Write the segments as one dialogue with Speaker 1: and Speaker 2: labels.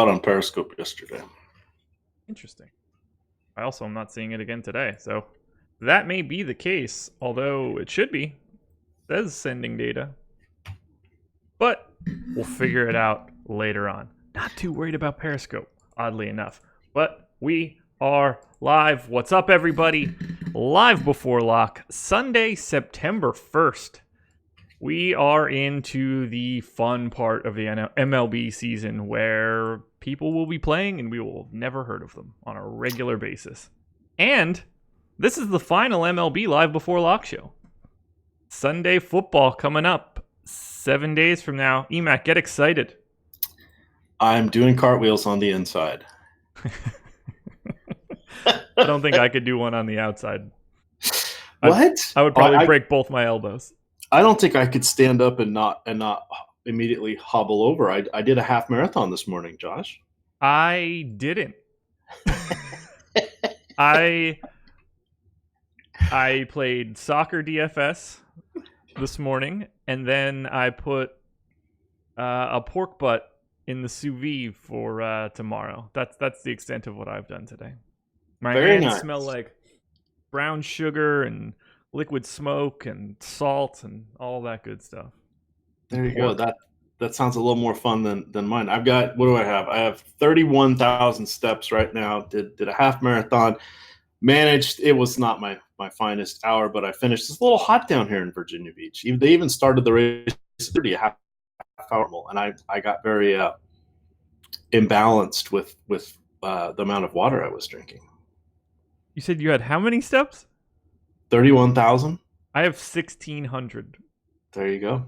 Speaker 1: on Periscope yesterday.
Speaker 2: Interesting. I also am not seeing it again today, so that may be the case, although it should be. It says sending data. But we'll figure it out later on. Not too worried about Periscope, oddly enough. But we are live. What's up, everybody? Live before lock, Sunday, September 1st. We are into the fun part of the MLB season where people will be playing and we will have never heard of them on a regular basis. And this is the final MLB Live Before Lock show. Sunday football coming up 7 days from now. Emac, get excited.
Speaker 1: I'm doing cartwheels on the inside.
Speaker 2: I don't think I could do one on the outside.
Speaker 1: What?
Speaker 2: I would probably break both my elbows.
Speaker 1: I don't think I could stand up and not immediately hobble over. I did a half marathon this morning, Josh.
Speaker 2: I didn't. I played soccer DFS this morning, and then I put a pork butt in the sous vide for tomorrow. That's the extent of what I've done today. My hands smell like brown sugar and liquid smoke and salt and all that good stuff.
Speaker 1: There you go. That sounds a little more fun than mine. I've got, what do I have? I have 31,000 steps right now. Did a half marathon. Managed. It was not my finest hour, but I finished. It's a little hot down here in Virginia Beach. They even started the race 30 a half hour, and I got very imbalanced with the amount of water I was drinking.
Speaker 2: You said you had how many steps?
Speaker 1: 31,000.
Speaker 2: I have 1,600.
Speaker 1: There you go.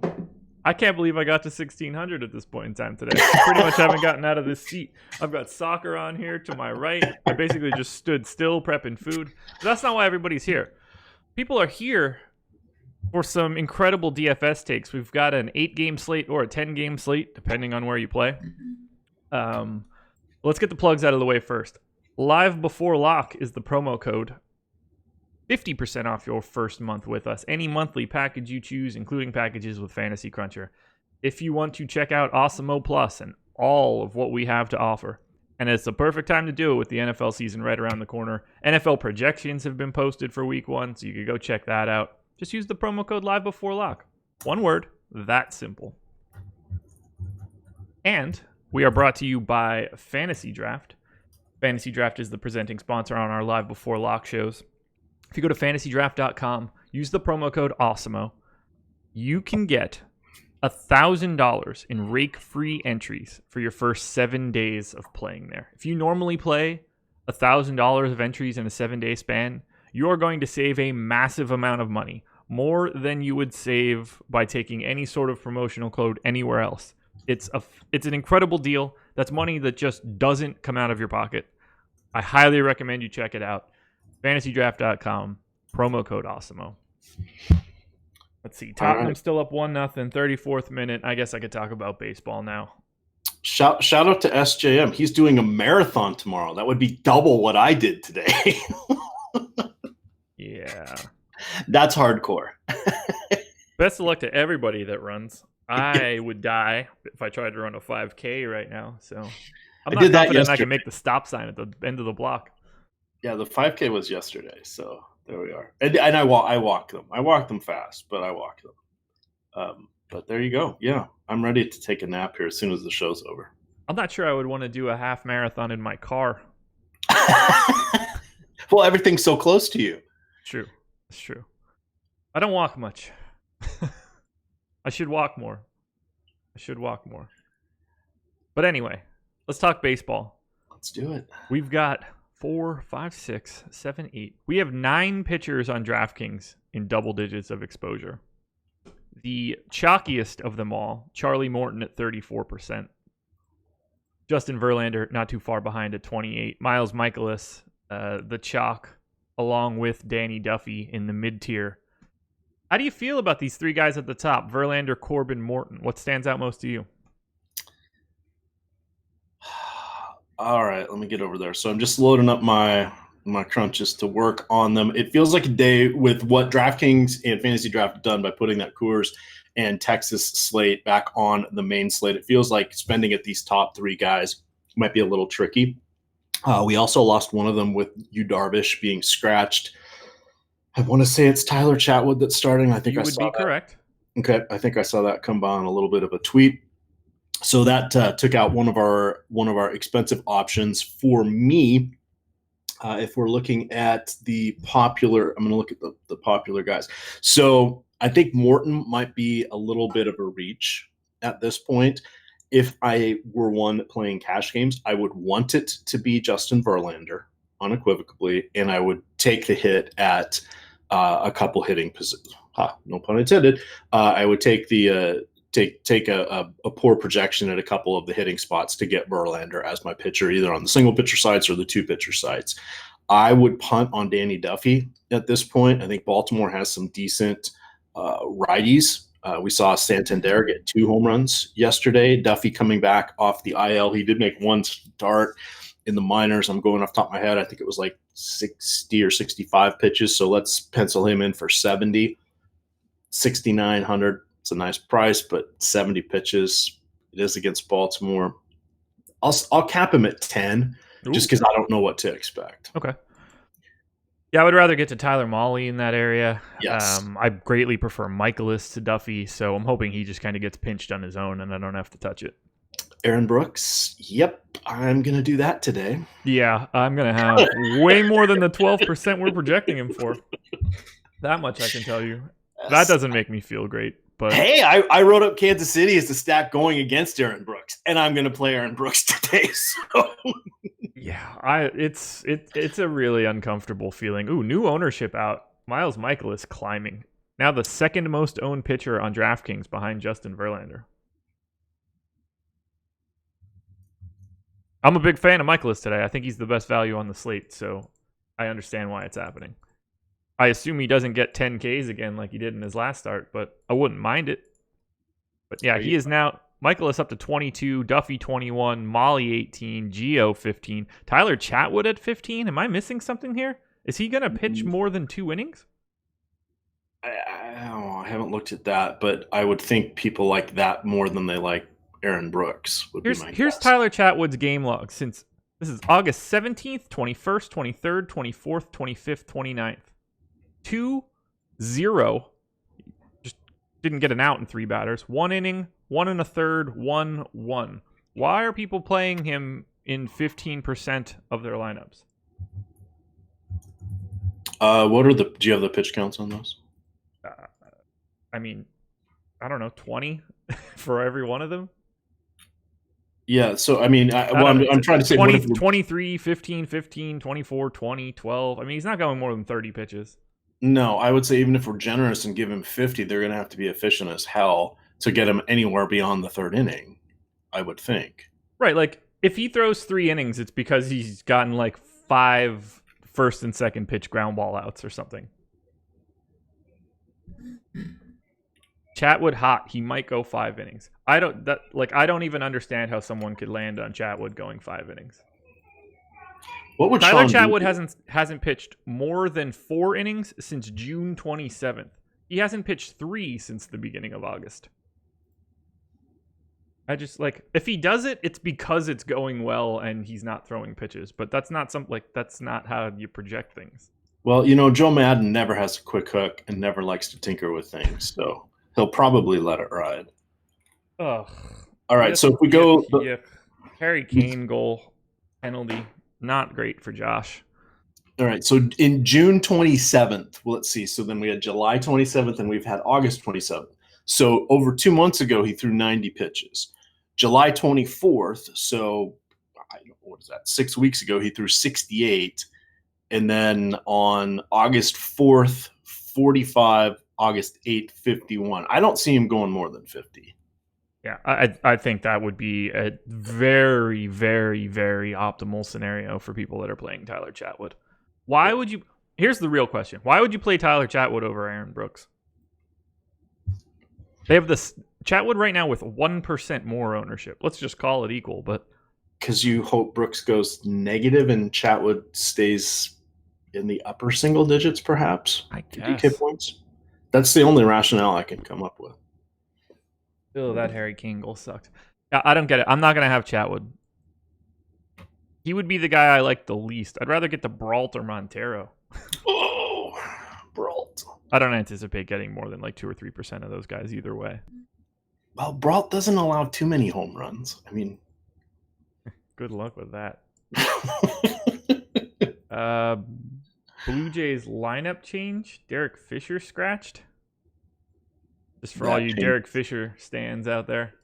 Speaker 2: I can't believe I got to 1,600 at this point in time today. I pretty much haven't gotten out of this seat. I've got soccer on here to my right. I basically just stood still prepping food. But that's not why everybody's here. People are here for some incredible DFS takes. We've got an 8-game slate or a 10-game slate, depending on where you play. Let's get the plugs out of the way first. Live Before Lock is the promo code. 50% off your first month with us. Any monthly package you choose, including packages with Fantasy Cruncher. If you want to check out Awesemo Plus and all of what we have to offer. And it's the perfect time to do it with the NFL season right around the corner. NFL projections have been posted for week 1, so you can go check that out. Just use the promo code Live Before Lock. One word, that simple. And we are brought to you by FantasyDraft. FantasyDraft is the presenting sponsor on our Live Before Lock shows. If you go to FantasyDraft.com, use the promo code AWESEMO, you can get $1,000 in rake-free entries for your first 7 days of playing there. If you normally play $1,000 of entries in a 7-day span, you are going to save a massive amount of money, more than you would save by taking any sort of promotional code anywhere else. It's an incredible deal. That's money that just doesn't come out of your pocket. I highly recommend you check it out. FantasyDraft.com, promo code AWESEMO. Let's see. Tottenham's still up 1-0, 34th minute. I guess I could talk about baseball now.
Speaker 1: Shout out to SJM. He's doing a marathon tomorrow. That would be double what I did today.
Speaker 2: Yeah.
Speaker 1: That's hardcore.
Speaker 2: Best of luck to everybody that runs. I would die if I tried to run a 5K right now. So I'm not confident I can make the stop sign at the end of the block.
Speaker 1: Yeah, the 5K was yesterday, so there we are. And I walk them. I walk them fast, but I walk them. But there you go. Yeah, I'm ready to take a nap here as soon as the show's over.
Speaker 2: I'm not sure I would want to do a half marathon in my car.
Speaker 1: Well, everything's so close to you.
Speaker 2: True. It's true. I don't walk much. I should walk more. But anyway, let's talk baseball.
Speaker 1: Let's do it.
Speaker 2: We've got 4, 5, 6, 7, 8. We have 9 pitchers on DraftKings in double digits of exposure. The chalkiest of them all, Charlie Morton at 34%. Justin Verlander not too far behind at 28%. Miles Mikolas, the chalk, along with Danny Duffy in the mid-tier. How do you feel about these 3 guys at the top? Verlander, Corbin, Morton. What stands out most to you?
Speaker 1: All right, let me get over there. So I'm just loading up my crunches to work on them. It feels like a day with what DraftKings and Fantasy Draft have done by putting that Coors and Texas slate back on the main slate. It feels like spending at these top 3 guys might be a little tricky. We also lost one of them with Yu Darvish being scratched. I want to say it's Tyler Chatwood that's starting. I think
Speaker 2: You
Speaker 1: I
Speaker 2: would
Speaker 1: saw
Speaker 2: be
Speaker 1: that.
Speaker 2: correct.
Speaker 1: Okay, I think I saw that come by on a little bit of a tweet. So that took out one of our expensive options for me. If we're looking at the popular, I'm going to look at the popular guys. So I think Morton might be a little bit of a reach at this point. If I were one playing cash games, I would want it to be Justin Verlander unequivocally, and I would take the hit at a couple hitting positions. No pun intended. I would take the take a poor projection at a couple of the hitting spots to get Verlander as my pitcher, either on the single pitcher sites or the two pitcher sites. I would punt on Danny Duffy at this point. I think Baltimore has some decent righties. We saw Santander get 2 home runs yesterday. Duffy coming back off the IL. He did make one start in the minors. I'm going off the top of my head. I think it was like 60 or 65 pitches. So let's pencil him in for 70, 6,900. It's a nice price, but 70 pitches. It is against Baltimore. I'll cap him at 10.
Speaker 2: Ooh.
Speaker 1: Just because I don't know what to expect.
Speaker 2: Okay. Yeah, I would rather get to Tyler Mahle in that area.
Speaker 1: Yes.
Speaker 2: I greatly prefer Michaelis to Duffy, so I'm hoping he just kind of gets pinched on his own and I don't have to touch it.
Speaker 1: Aaron Brooks. Yep, I'm going to do that today.
Speaker 2: Yeah, I'm going to have way more than the 12% we're projecting him for. That much I can tell you. Yes. That doesn't make me feel great. But
Speaker 1: hey, I wrote up Kansas City as the stack going against Aaron Brooks, and I'm going to play Aaron Brooks today. So
Speaker 2: yeah, it's a really uncomfortable feeling. Ooh, new ownership out. Miles Michaelis climbing. Now the second most owned pitcher on DraftKings behind Justin Verlander. I'm a big fan of Michaelis today. I think he's the best value on the slate, so I understand why it's happening. I assume he doesn't get 10 Ks again like he did in his last start, but I wouldn't mind it. But yeah, he is now Michaelis up to 22, Duffy 21, Mahle 18, Gio 15, Tyler Chatwood at 15. Am I missing something here? Is he going to pitch more than 2 innings?
Speaker 1: I haven't looked at that, but I would think people like that more than they like Aaron Brooks.
Speaker 2: Here's Tyler Chatwood's game log since this is August 17th, 21st, 23rd, 24th, 25th, 29th. 2-0. Just didn't get an out in 3 batters. 1 inning, 1 1/3, 1-1. Why are people playing him in 15% of their lineups?
Speaker 1: Do you have the pitch counts on those?
Speaker 2: I mean, I don't know, 20 for every one of them?
Speaker 1: Yeah, so I mean, I'm trying to say
Speaker 2: 23, 15, 15, 24, 20, 12. I mean, he's not going more than 30 pitches.
Speaker 1: No, I would say even if we're generous and give him 50, they're going to have to be efficient as hell to get him anywhere beyond the 3rd inning, I would think.
Speaker 2: Right, like if he throws 3 innings, it's because he's gotten like 5 first and second pitch ground ball outs or something. Chatwood hot, he might go 5 innings. I don't even understand how someone could land on Chatwood going 5 innings.
Speaker 1: What would
Speaker 2: Tyler Chatwood hasn't pitched more than 4 innings since June 27th. He hasn't pitched 3 since the beginning of August. I just if he does it, it's because it's going well and he's not throwing pitches. But that's not that's not how you project things.
Speaker 1: Well, Joe Madden never has a quick hook and never likes to tinker with things, so he'll probably let it ride.
Speaker 2: Ugh.
Speaker 1: All right, so if we go
Speaker 2: Harry Kane goal penalty. Not great for Josh.
Speaker 1: All right. So in June 27th, well, let's see. So then we had July 27th and we've had August 27th. So over 2 months ago, he threw 90 pitches. July 24th. So what is that? 6 weeks ago, he threw 68. And then on August 4th, 45, August 8th, 51. I don't see him going more than 50.
Speaker 2: Yeah, I think that would be a very, very, very optimal scenario for people that are playing Tyler Chatwood. Why would you? Here's the real question. Why would you play Tyler Chatwood over Aaron Brooks? They have this Chatwood right now with 1% more ownership. Let's just call it equal, but
Speaker 1: because you hope Brooks goes negative and Chatwood stays in the upper single digits, perhaps.
Speaker 2: I guess.
Speaker 1: DK points. That's the only rationale I can come up with.
Speaker 2: Oh, that Harry Kane goal sucked. I don't get it. I'm not going to have Chatwood. He would be the guy I like the least. I'd rather get the Brault or Montero.
Speaker 1: Oh, Brault.
Speaker 2: I don't anticipate getting more than like 2 or 3% of those guys either way.
Speaker 1: Well, Brault doesn't allow too many home runs. I mean,
Speaker 2: good luck with that. Blue Jays lineup change. Derek Fisher scratched. Just for all you Derek Fisher stands out there.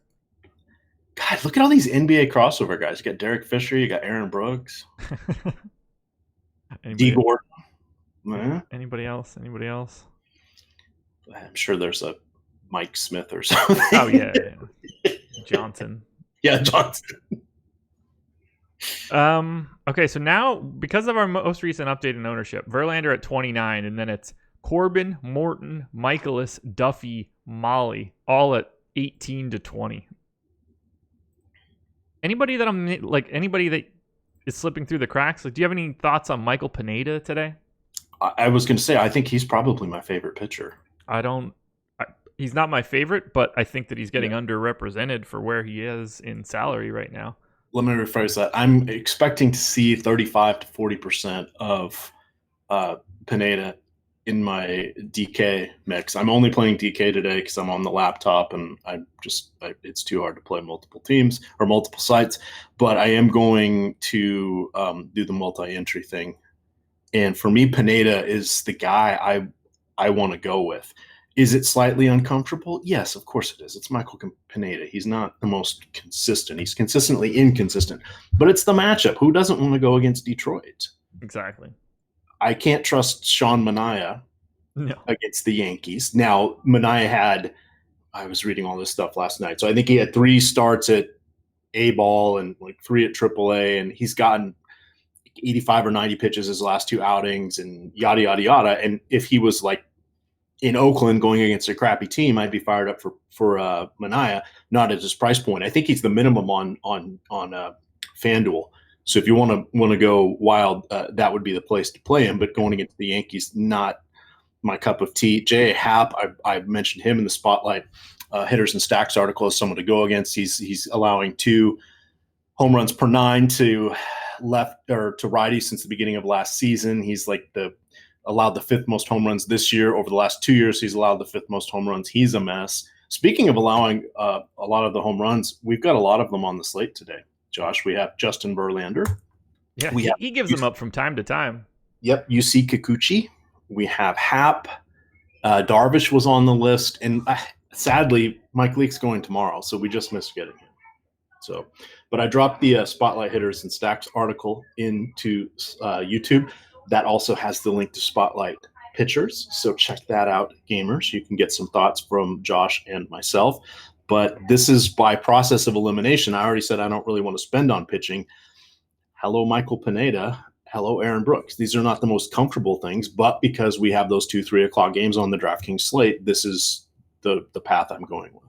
Speaker 1: God, look at all these NBA crossover guys. You got Derek Fisher. You got Aaron Brooks. D. Gordon.
Speaker 2: Anybody else? Anybody else?
Speaker 1: I'm sure there's a Mike Smith or something.
Speaker 2: Oh, yeah. Johnson.
Speaker 1: Yeah, Johnson.
Speaker 2: Okay, so now, because of our most recent update in ownership, Verlander at 29, and then it's Corbin, Morton, Michaelis, Duffy, Molly, all at 18 to 20. Anybody that is slipping through the cracks? Like, do you have any thoughts on Michael Pineda today?
Speaker 1: I was going to say, I think he's probably my favorite pitcher.
Speaker 2: He's not my favorite, but I think that he's getting underrepresented for where he is in salary right now.
Speaker 1: Let me rephrase that. I'm expecting to see 35 to 40% of Pineda in my DK mix. I'm only playing DK today because I'm on the laptop and it's too hard to play multiple teams or multiple sites. But I am going to do the multi-entry thing. And for me, Pineda is the guy I want to go with. Is it slightly uncomfortable? Yes, of course it is. It's Michael Pineda. He's not the most consistent. He's consistently inconsistent. But it's the matchup. Who doesn't want to go against Detroit?
Speaker 2: Exactly.
Speaker 1: I can't trust Sean Manaea against the Yankees. Now, Manaea I was reading all this stuff last night. So I think he had 3 starts at A-ball and like 3 at AAA. And he's gotten 85 or 90 pitches his last 2 outings and yada, yada, yada. And if he was like in Oakland going against a crappy team, I'd be fired up for Manaea, not at his price point. I think he's the minimum on FanDuel. So if you want to go wild, that would be the place to play him. But going against the Yankees, not my cup of tea. J.A. Happ, I mentioned him in the Spotlight hitters and stacks article as someone to go against. He's allowing 2 home runs per 9 to left or to righties since the beginning of last season. He's like allowed the 5th most home runs this year. Over the last 2 years, he's allowed the 5th most home runs. He's a mess. Speaking of allowing a lot of the home runs, we've got a lot of them on the slate today. Josh, we have Justin Verlander.
Speaker 2: Yeah, he gives them up from time to time.
Speaker 1: Yep, UC Kikuchi. We have Happ. Darvish was on the list. And sadly, Mike Leake's going tomorrow, so we just missed getting him. So, but I dropped the Spotlight Hitters and Stacks article into YouTube. That also has the link to Spotlight Pitchers. So check that out, gamers. You can get some thoughts from Josh and myself. But this is by process of elimination. I already said I don't really want to spend on pitching. Hello, Michael Pineda. Hello, Aaron Brooks. These are not the most comfortable things, but because we have those 2 3:00 games on the DraftKings slate, this is the path I'm going with.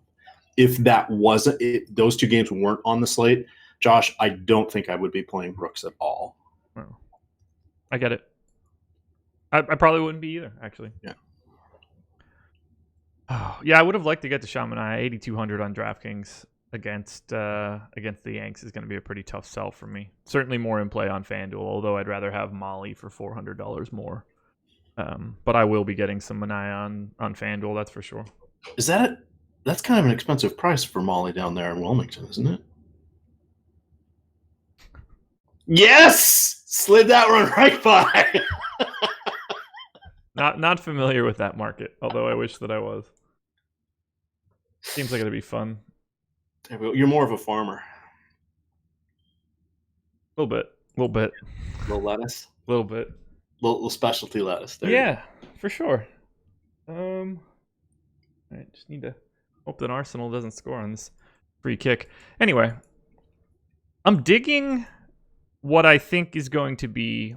Speaker 1: If that wasn't it, those 2 games weren't on the slate, Josh, I don't think I would be playing Brooks at all.
Speaker 2: Wow. I get it. I probably wouldn't be either, actually.
Speaker 1: Yeah.
Speaker 2: Oh, yeah, I would have liked to get to Sean Manaea. 8,200 on DraftKings against the Yanks is going to be a pretty tough sell for me. Certainly more in play on FanDuel, although I'd rather have Molly for $400 more. But I will be getting some Manaea on FanDuel, that's for sure.
Speaker 1: Is that it? That's kind of an expensive price for Molly down there in Wilmington, isn't it? Yes! Slid that one right by.
Speaker 2: Not familiar with that market, although I wish that I was. Seems like it'd be fun.
Speaker 1: You're more of a farmer.
Speaker 2: A little bit.
Speaker 1: Little lettuce?
Speaker 2: A little bit.
Speaker 1: Little specialty lettuce.
Speaker 2: There for sure. All right, just need to hope that Arsenal doesn't score on this free kick. Anyway, I'm digging what I think is going to be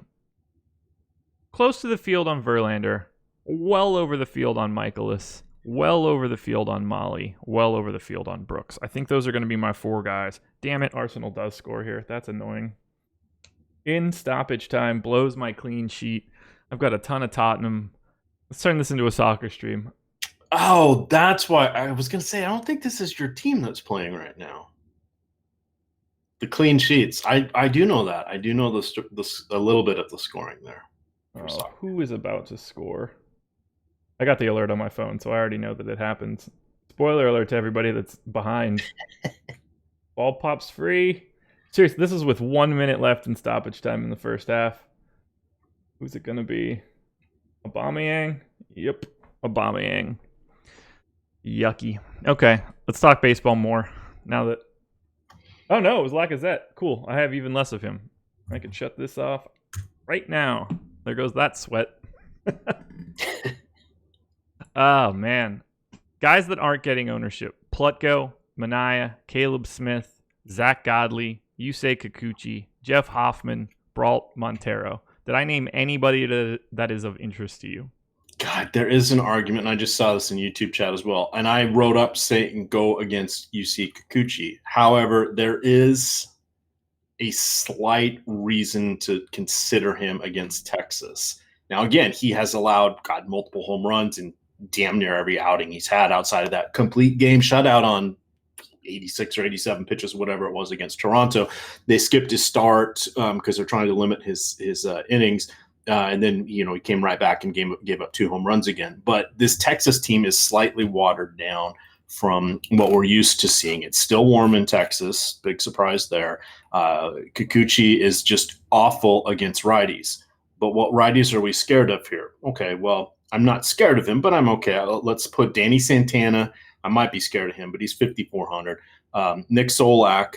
Speaker 2: close to the field on Verlander, well over the field on Michaelis, well over the field on Molly, well over the field on Brooks. I think those are going to be my 4 guys. Damn it, Arsenal does score here. That's annoying. In stoppage time, blows my clean sheet. I've got a ton of Tottenham. Let's turn this into a soccer stream.
Speaker 1: Oh, that's why I was going to say, I don't think this is your team that's playing right now. The clean sheets. I do know that. I do know a little bit of the scoring there.
Speaker 2: Who is about to score? I got the alert on my phone, so I already know that it happens. Spoiler alert to everybody that's behind. Ball pops free. Seriously, this is with 1 minute left in stoppage time in the first half. Who's it going to be? Aubameyang? Yep, Aubameyang. Yucky. Okay, let's talk baseball more. Now that... Oh no, it was Lacazette. Cool, I have even less of him. I can shut this off right now. There goes that sweat. Oh, man. Guys that aren't getting ownership. Plutko, Manaea, Caleb Smith, Zach Godley, Yusei Kikuchi, Jeff Hoffman, Brault Montero. Did I name anybody that is of interest to you?
Speaker 1: God, there is an argument, and I just saw this in YouTube chat as well. And I wrote up saying go against Yusei Kikuchi. However, there is a slight reason to consider him against Texas. Now, again, he has allowed, multiple home runs in damn near every outing he's had outside of that complete game shutout on 86 or 87 pitches, whatever it was, against Toronto. They skipped his start because they're trying to limit his innings. And then, he came right back and gave up 2 home runs again. But this Texas team is slightly watered down from what we're used to seeing. It's still warm in Texas. Big surprise there. Kikuchi is just awful against righties. But what righties are we scared of here? Okay, well, I'm not scared of him, but I'm okay. Let's put Danny Santana. I might be scared of him, but he's 5,400. Nick Solak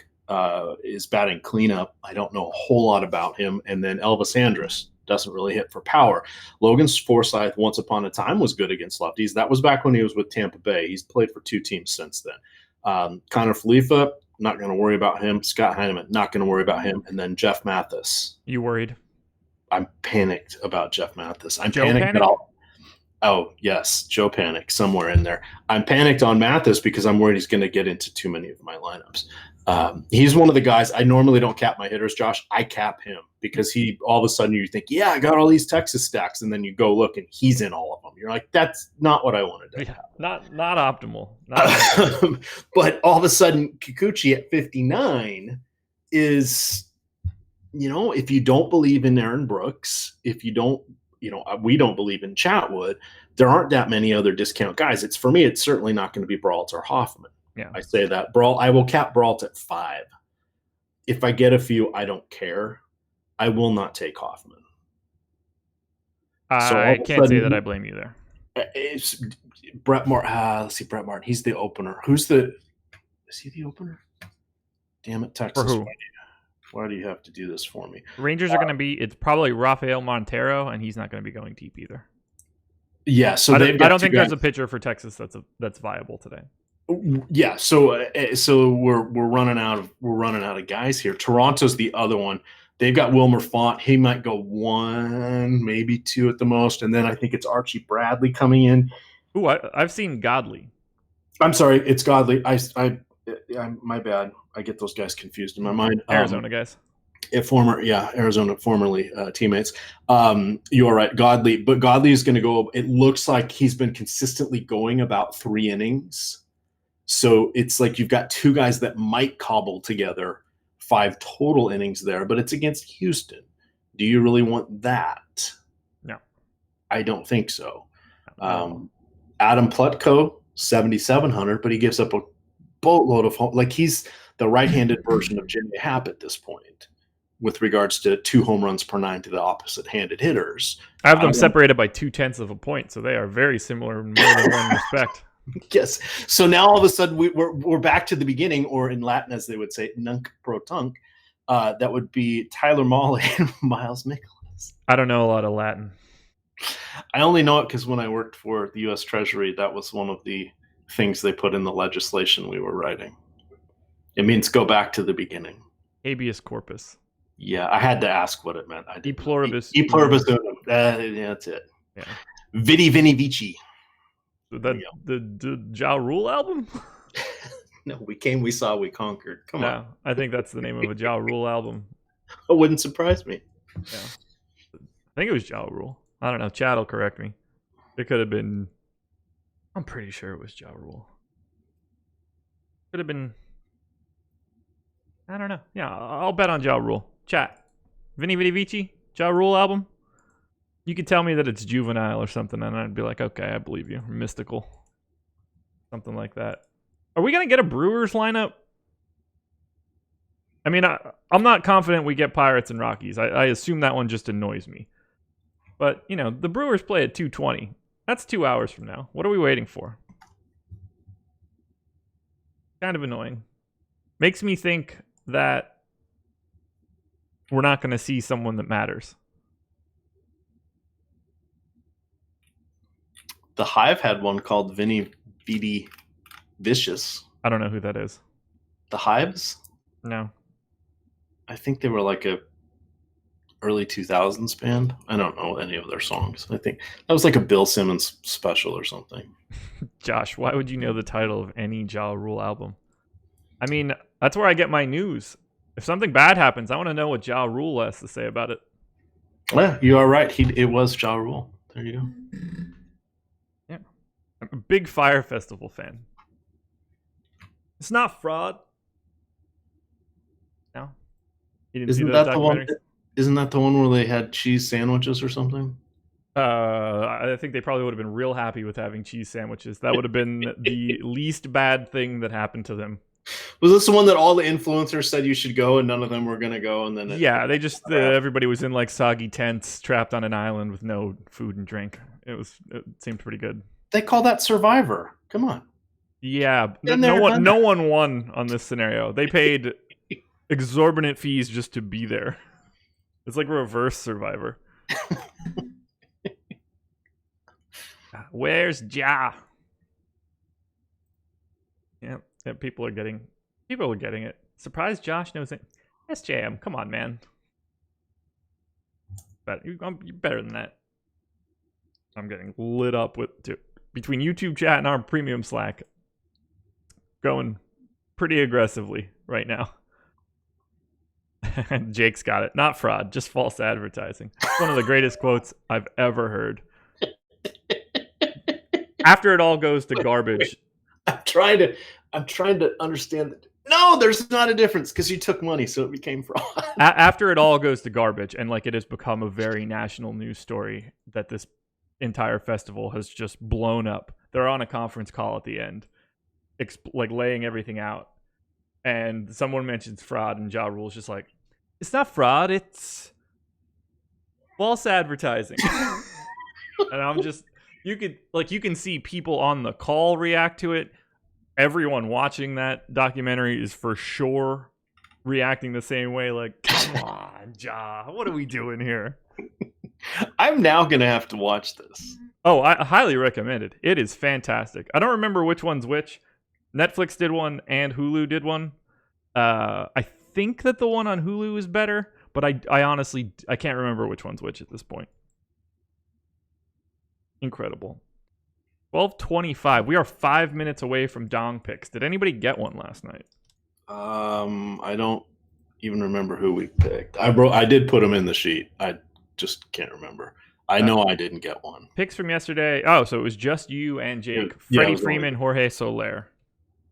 Speaker 1: is batting cleanup. I don't know a whole lot about him. And then Elvis Andrus doesn't really hit for power. Logan Forsythe, once upon a time, was good against lefties. That was back when he was with Tampa Bay. He's played for 2 teams since then. Connor Falefa, not going to worry about him. Scott Heineman, not going to worry about him. And then Jeff Mathis.
Speaker 2: You worried?
Speaker 1: I'm panicked about Jeff Mathis. I'm
Speaker 2: Joe
Speaker 1: panicked
Speaker 2: Panic?
Speaker 1: that Oh, yes, Joe Panic, somewhere in there. I'm panicked on Mathis because I'm worried he's going to get into too many of my lineups. He's one of the guys, I normally don't cap my hitters, Josh. I cap him because he, all of a sudden you think, yeah, I got all these Texas stacks, and then you go look and he's in all of them. You're like, that's not what I wanted to have.
Speaker 2: Not optimal. Not optimal.
Speaker 1: But all of a sudden, Kikuchi at 59 is, if you don't believe in Aaron Brooks, if you don't, we don't believe in Chatwood, there aren't that many other discount guys. For me, it's certainly not going to be Brault or Hoffman.
Speaker 2: Yeah.
Speaker 1: I say that. Brault, I will cap Brault at 5. If I get a few, I don't care. I will not take Hoffman.
Speaker 2: I can't say that I blame you there.
Speaker 1: It's Brett Martin. Let's see, Brett Martin. He's the opener. Is he the opener? Damn it, Texas.
Speaker 2: For who?
Speaker 1: Why do you have to do this for me?
Speaker 2: Rangers are going to be, it's probably Rafael Montero, and he's not going to be going deep either.
Speaker 1: Yeah, so
Speaker 2: I don't think there's a pitcher for Texas that's viable today.
Speaker 1: Yeah, so we're running out of guys here. Toronto's the other one. They've got Wilmer Font. He might go 1, maybe 2 at the most, and then I think it's Archie Bradley coming in.
Speaker 2: Ooh, I've seen Godley.
Speaker 1: I'm sorry, it's Godley. I'm my bad. I get those guys confused in my mind.
Speaker 2: Arizona guys.
Speaker 1: Arizona, formerly teammates. You are right, Godley. But Godley is going to go. It looks like he's been consistently going about 3 innings. So it's like you've got 2 guys that might cobble together 5 total innings there, but it's against Houston. Do you really want that?
Speaker 2: No.
Speaker 1: I don't think so. Adam Plutko, 7,700, but he gives up a boatload of home. Like, he's the right-handed version of Jimmy Happ at this point with regards to 2 home runs per 9 to the opposite-handed hitters.
Speaker 2: I have them separated by 0.2 of a point, so they are very similar in more than one respect.
Speaker 1: Yes. So now all of a sudden we're back to the beginning, or in Latin, as they would say, nunc pro tunc. That would be Tyler Mahle and Miles Mikolas.
Speaker 2: I don't know a lot of Latin.
Speaker 1: I only know it because when I worked for the U.S. Treasury, that was one of the things they put in the legislation we were writing. It means go back to the beginning.
Speaker 2: Habeas corpus.
Speaker 1: Yeah, I had to ask what it meant.
Speaker 2: E pluribus.
Speaker 1: E pluribus unum. Yeah, that's it.
Speaker 2: Yeah.
Speaker 1: Vidi Vini Vici.
Speaker 2: The Ja Rule album?
Speaker 1: No, we came, we saw, we conquered. Come on.
Speaker 2: I think that's the name of a Ja Rule album.
Speaker 1: It wouldn't surprise me.
Speaker 2: Yeah. I think it was Ja Rule. I don't know. Chad will correct me. It could have been. I'm pretty sure it was Ja Rule. Could have been. I don't know. Yeah, I'll bet on Ja Rule. Chat. Vinny Vidi Vici, Ja Rule album. You could tell me that it's juvenile or something, and I'd be like, okay, I believe you. Or mystical. Something like that. Are we going to get a Brewers lineup? I mean, I'm not confident we get Pirates and Rockies. I assume that one just annoys me. But, you know, the Brewers play at 2:20. That's 2 hours from now. What are we waiting for? Kind of annoying. Makes me think that we're not going to see someone that matters.
Speaker 1: The Hive had one called Vinny Vidi Vicious.
Speaker 2: I don't know who that is.
Speaker 1: The Hives?
Speaker 2: No.
Speaker 1: I think they were like a early 2000s band. I don't know any of their songs. I think that was like a Bill Simmons special or something.
Speaker 2: Josh, why would you know the title of any Ja Rule album? I mean, that's where I get my news. If something bad happens, I want to know what Ja Rule has to say about it.
Speaker 1: Yeah, you are right. It was Ja Rule. There you go.
Speaker 2: Yeah. I'm a big Fire Festival fan. It's not fraud. No. You didn't see that documentary?
Speaker 1: Isn't that the one where they had cheese sandwiches or something?
Speaker 2: I think they probably would have been real happy with having cheese sandwiches. That would have been the least bad thing that happened to them.
Speaker 1: Was this the one that all the influencers said you should go and none of them were going to go? And then
Speaker 2: they just everybody was in like soggy tents, trapped on an island with no food and drink. It seemed pretty good.
Speaker 1: They call that Survivor. Come on.
Speaker 2: Yeah, no one won on this scenario. They paid exorbitant fees just to be there. It's like reverse Survivor. Where's Ja? Yeah, people are getting it. Surprised Josh knows it. SJM, come on, man. You're better than that. I'm getting lit up between YouTube chat and our premium Slack. Going pretty aggressively right now. Jake's got it. Not fraud, just false advertising. It's one of the greatest quotes I've ever heard. After it all goes to garbage.
Speaker 1: I'm trying to understand that. No, there's not a difference because you took money, so it became fraud.
Speaker 2: After it all goes to garbage, and like it has become a very national news story that this entire festival has just blown up. They're on a conference call at the end, like laying everything out, and someone mentions fraud, and Ja Rule's just like, "It's not fraud, it's false advertising." And I'm just, you can see people on the call react to it. Everyone watching that documentary is for sure reacting the same way. Like, come on, Ja, what are we doing here?
Speaker 1: I'm now going to have to watch this.
Speaker 2: Oh, I highly recommend it. It is fantastic. I don't remember which one's which. Netflix did one and Hulu did one. I think that the one on Hulu is better, but I honestly can't remember which one's which at this point. Incredible. 12:25. We are 5 minutes away from Dong picks. Did anybody get one last night?
Speaker 1: I don't even remember who we picked. I did put them in the sheet. I just can't remember. I know I didn't get one.
Speaker 2: Picks from yesterday. Oh, so it was just you and Jake.
Speaker 1: Yeah,
Speaker 2: Freddie Freeman, Jorge Soler.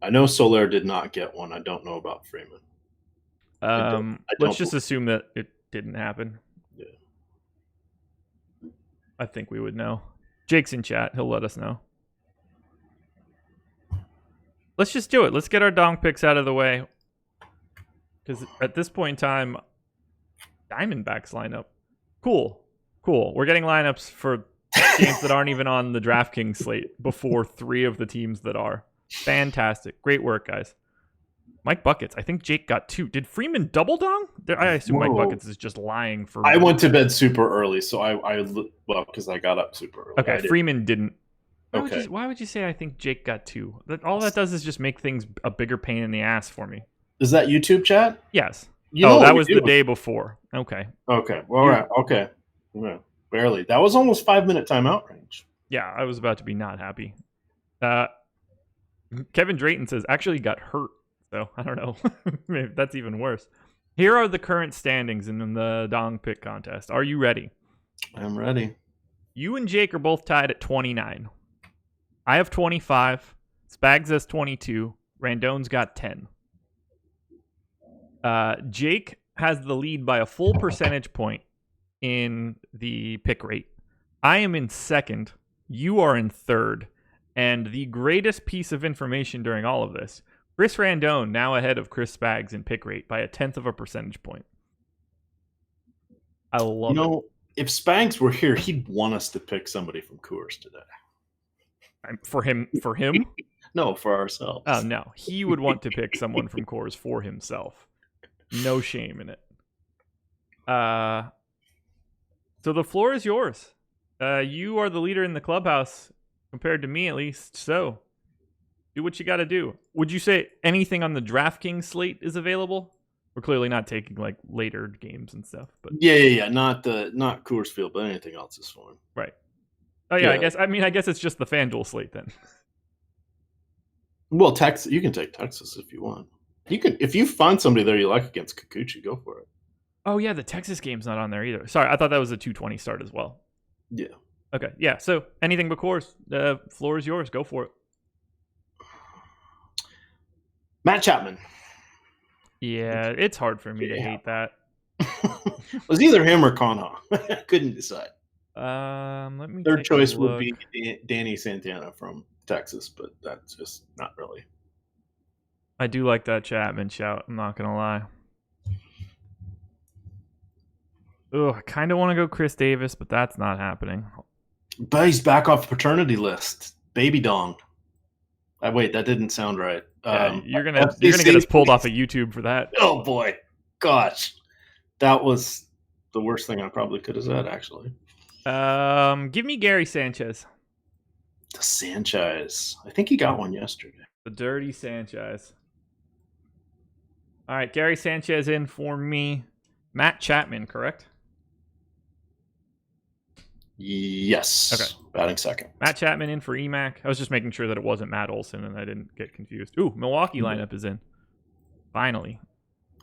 Speaker 1: I know Soler did not get one. I don't know about Freeman.
Speaker 2: Let's just assume that it didn't happen.
Speaker 1: Yeah.
Speaker 2: I think we would know. Jake's in chat. He'll let us know. Let's just do it. Let's get our Dong picks out of the way. Because at this point in time, Diamondbacks lineup. Cool. We're getting lineups for games that aren't even on the DraftKings slate before 3 of the teams that are. Fantastic. Great work, guys. Mike Buckets. I think Jake got 2. Did Freeman double Dong? I assume Mike Buckets is just lying for.
Speaker 1: I went to bed super early, so because I got up super early.
Speaker 2: Okay, Freeman didn't.
Speaker 1: Okay.
Speaker 2: Why would you say I think Jake got 2? All that does is just make things a bigger pain in the ass for me.
Speaker 1: Is that YouTube chat?
Speaker 2: Yes. That was the day before. Okay.
Speaker 1: Okay. Well, all right. Okay. Yeah, barely. That was almost 5-minute timeout range.
Speaker 2: Yeah, I was about to be not happy. Kevin Drayton says actually got hurt. So I don't know. Maybe that's even worse. Here are the current standings in the Dong pick contest. Are you ready?
Speaker 1: I'm ready.
Speaker 2: You and Jake are both tied at 29. I have 25. Spags has 22. Randone's got 10. Jake has the lead by a full percentage point in the pick rate. I am in second. You are in third. And the greatest piece of information during all of this, Chris Randone now ahead of Chris Spags in pick rate by 1/10 of a percentage point. I love it.
Speaker 1: If Spags were here, he'd want us to pick somebody from Coors today.
Speaker 2: For him?
Speaker 1: No, for ourselves.
Speaker 2: Oh, no. He would want to pick someone from Coors for himself. No shame in it. So the floor is yours. You are the leader in the clubhouse, compared to me at least. So do what you got to do. Would you say anything on the DraftKings slate is available? We're clearly not taking like later games and stuff, but
Speaker 1: yeah. Not Coors Field, but anything else is fine.
Speaker 2: Right. Oh yeah, I guess it's just the FanDuel slate then.
Speaker 1: Well, Texas, you can take Texas if you want. You can, if you find somebody there you like against Kikuchi, go for it.
Speaker 2: Oh yeah, the Texas game's not on there either. Sorry, I thought that was a 2:20 start as well.
Speaker 1: Yeah.
Speaker 2: Okay. Yeah. So anything but Coors, the floor is yours. Go for it.
Speaker 1: Matt Chapman.
Speaker 2: Yeah, it's hard for me to hate that.
Speaker 1: It was either him or Conha. I couldn't decide.
Speaker 2: Let me.
Speaker 1: Third choice would be Danny Santana from Texas, but that's just not really.
Speaker 2: I do like that Chapman shout. I'm not gonna lie. Ugh, I kind of want to go Chris Davis, but that's not happening.
Speaker 1: But he's back off the paternity list. Baby dong. Wait, that didn't sound right.
Speaker 2: You're gonna get us pulled off of YouTube for that.
Speaker 1: Oh boy, gosh, that was the worst thing I probably could have said. Actually,
Speaker 2: give me Gary Sanchez.
Speaker 1: The Sanchez. I think he got one yesterday.
Speaker 2: The dirty Sanchez. All right, Gary Sanchez in for me. Matt Chapman, correct?
Speaker 1: Yes.
Speaker 2: Okay.
Speaker 1: Batting second.
Speaker 2: Matt Chapman in for EMAC. I was just making sure that it wasn't Matt Olson and I didn't get confused. Ooh, Milwaukee lineup is in. Finally.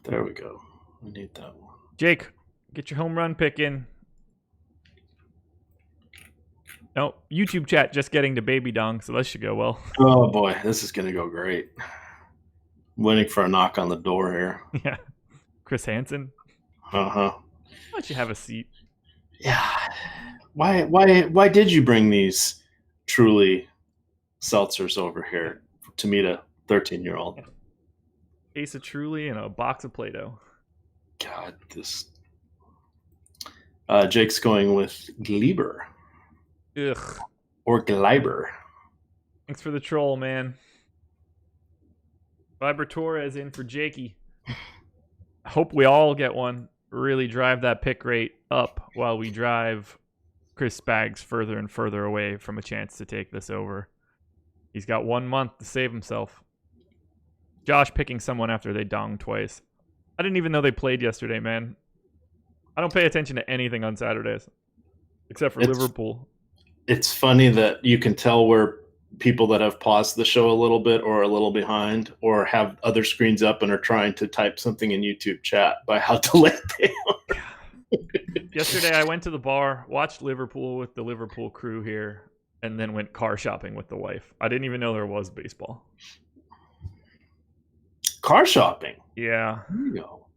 Speaker 1: There we go. We need that one.
Speaker 2: Jake, get your home run pick in. No, YouTube chat just getting to baby dong, so that should go well.
Speaker 1: Oh boy, this is going to go great. Waiting for a knock on the door here.
Speaker 2: Yeah. Chris Hansen.
Speaker 1: Uh-huh.
Speaker 2: Why don't you have a seat?
Speaker 1: Yeah. Why did you bring these truly seltzers over here to meet a 13-year-old?
Speaker 2: Case of Truly and a box of Play-Doh.
Speaker 1: God, this. Jake's going with Gleiber.
Speaker 2: Ugh.
Speaker 1: Or Gleiber.
Speaker 2: Thanks for the troll, man. Gleiber Torres in for Jakey. I hope we all get one. Really drive that pick rate up while we drive Chris Spags further and further away from a chance to take this over. He's got 1 month to save himself. Josh picking someone after they donged twice. I didn't even know they played yesterday, man. I don't pay attention to anything on Saturdays except for Liverpool.
Speaker 1: It's funny that you can tell where people that have paused the show a little bit or a little behind or have other screens up and are trying to type something in YouTube chat by how delayed they are.
Speaker 2: Yesterday I went to the bar, watched Liverpool with the Liverpool crew here, and then went car shopping with the wife. I didn't even know there was baseball.
Speaker 1: Car shopping?
Speaker 2: Yeah.
Speaker 1: There you go.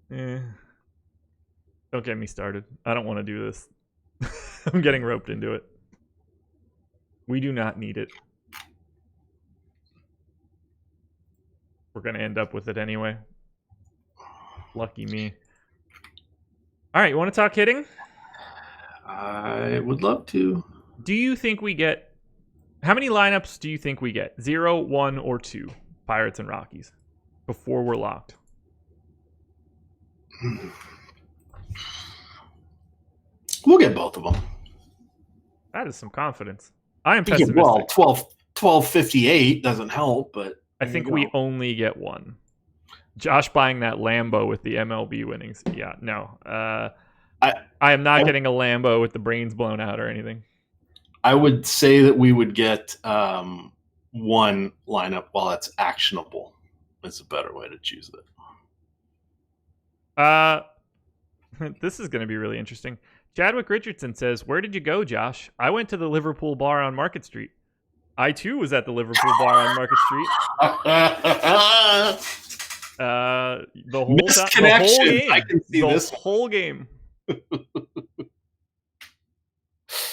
Speaker 2: Don't get me started. I don't want to do this. I'm getting roped into it. We do not need it. We're going to end up with it anyway. Lucky me. All right, you want to talk hitting?
Speaker 1: I would love to.
Speaker 2: Do you think we get... How many lineups do you think we get? 0, 1, or 2? Pirates and Rockies. Before we're locked.
Speaker 1: We'll get both of them.
Speaker 2: That is some confidence. I am pessimistic.
Speaker 1: Well, 1258 doesn't help, but...
Speaker 2: I think we only get one. Josh buying that Lambo with the MLB winnings. Yeah, no. I am not getting a Lambo with the brains blown out or anything.
Speaker 1: I would say that we would get one lineup while it's actionable. It's a better way to choose it.
Speaker 2: This is going to be really interesting. Chadwick Richardson says, "Where did you go, Josh? I went to the Liverpool bar on Market Street. I, too, was at the Liverpool bar on Market Street." The whole
Speaker 1: Misconnection. I can see this.
Speaker 2: The whole game.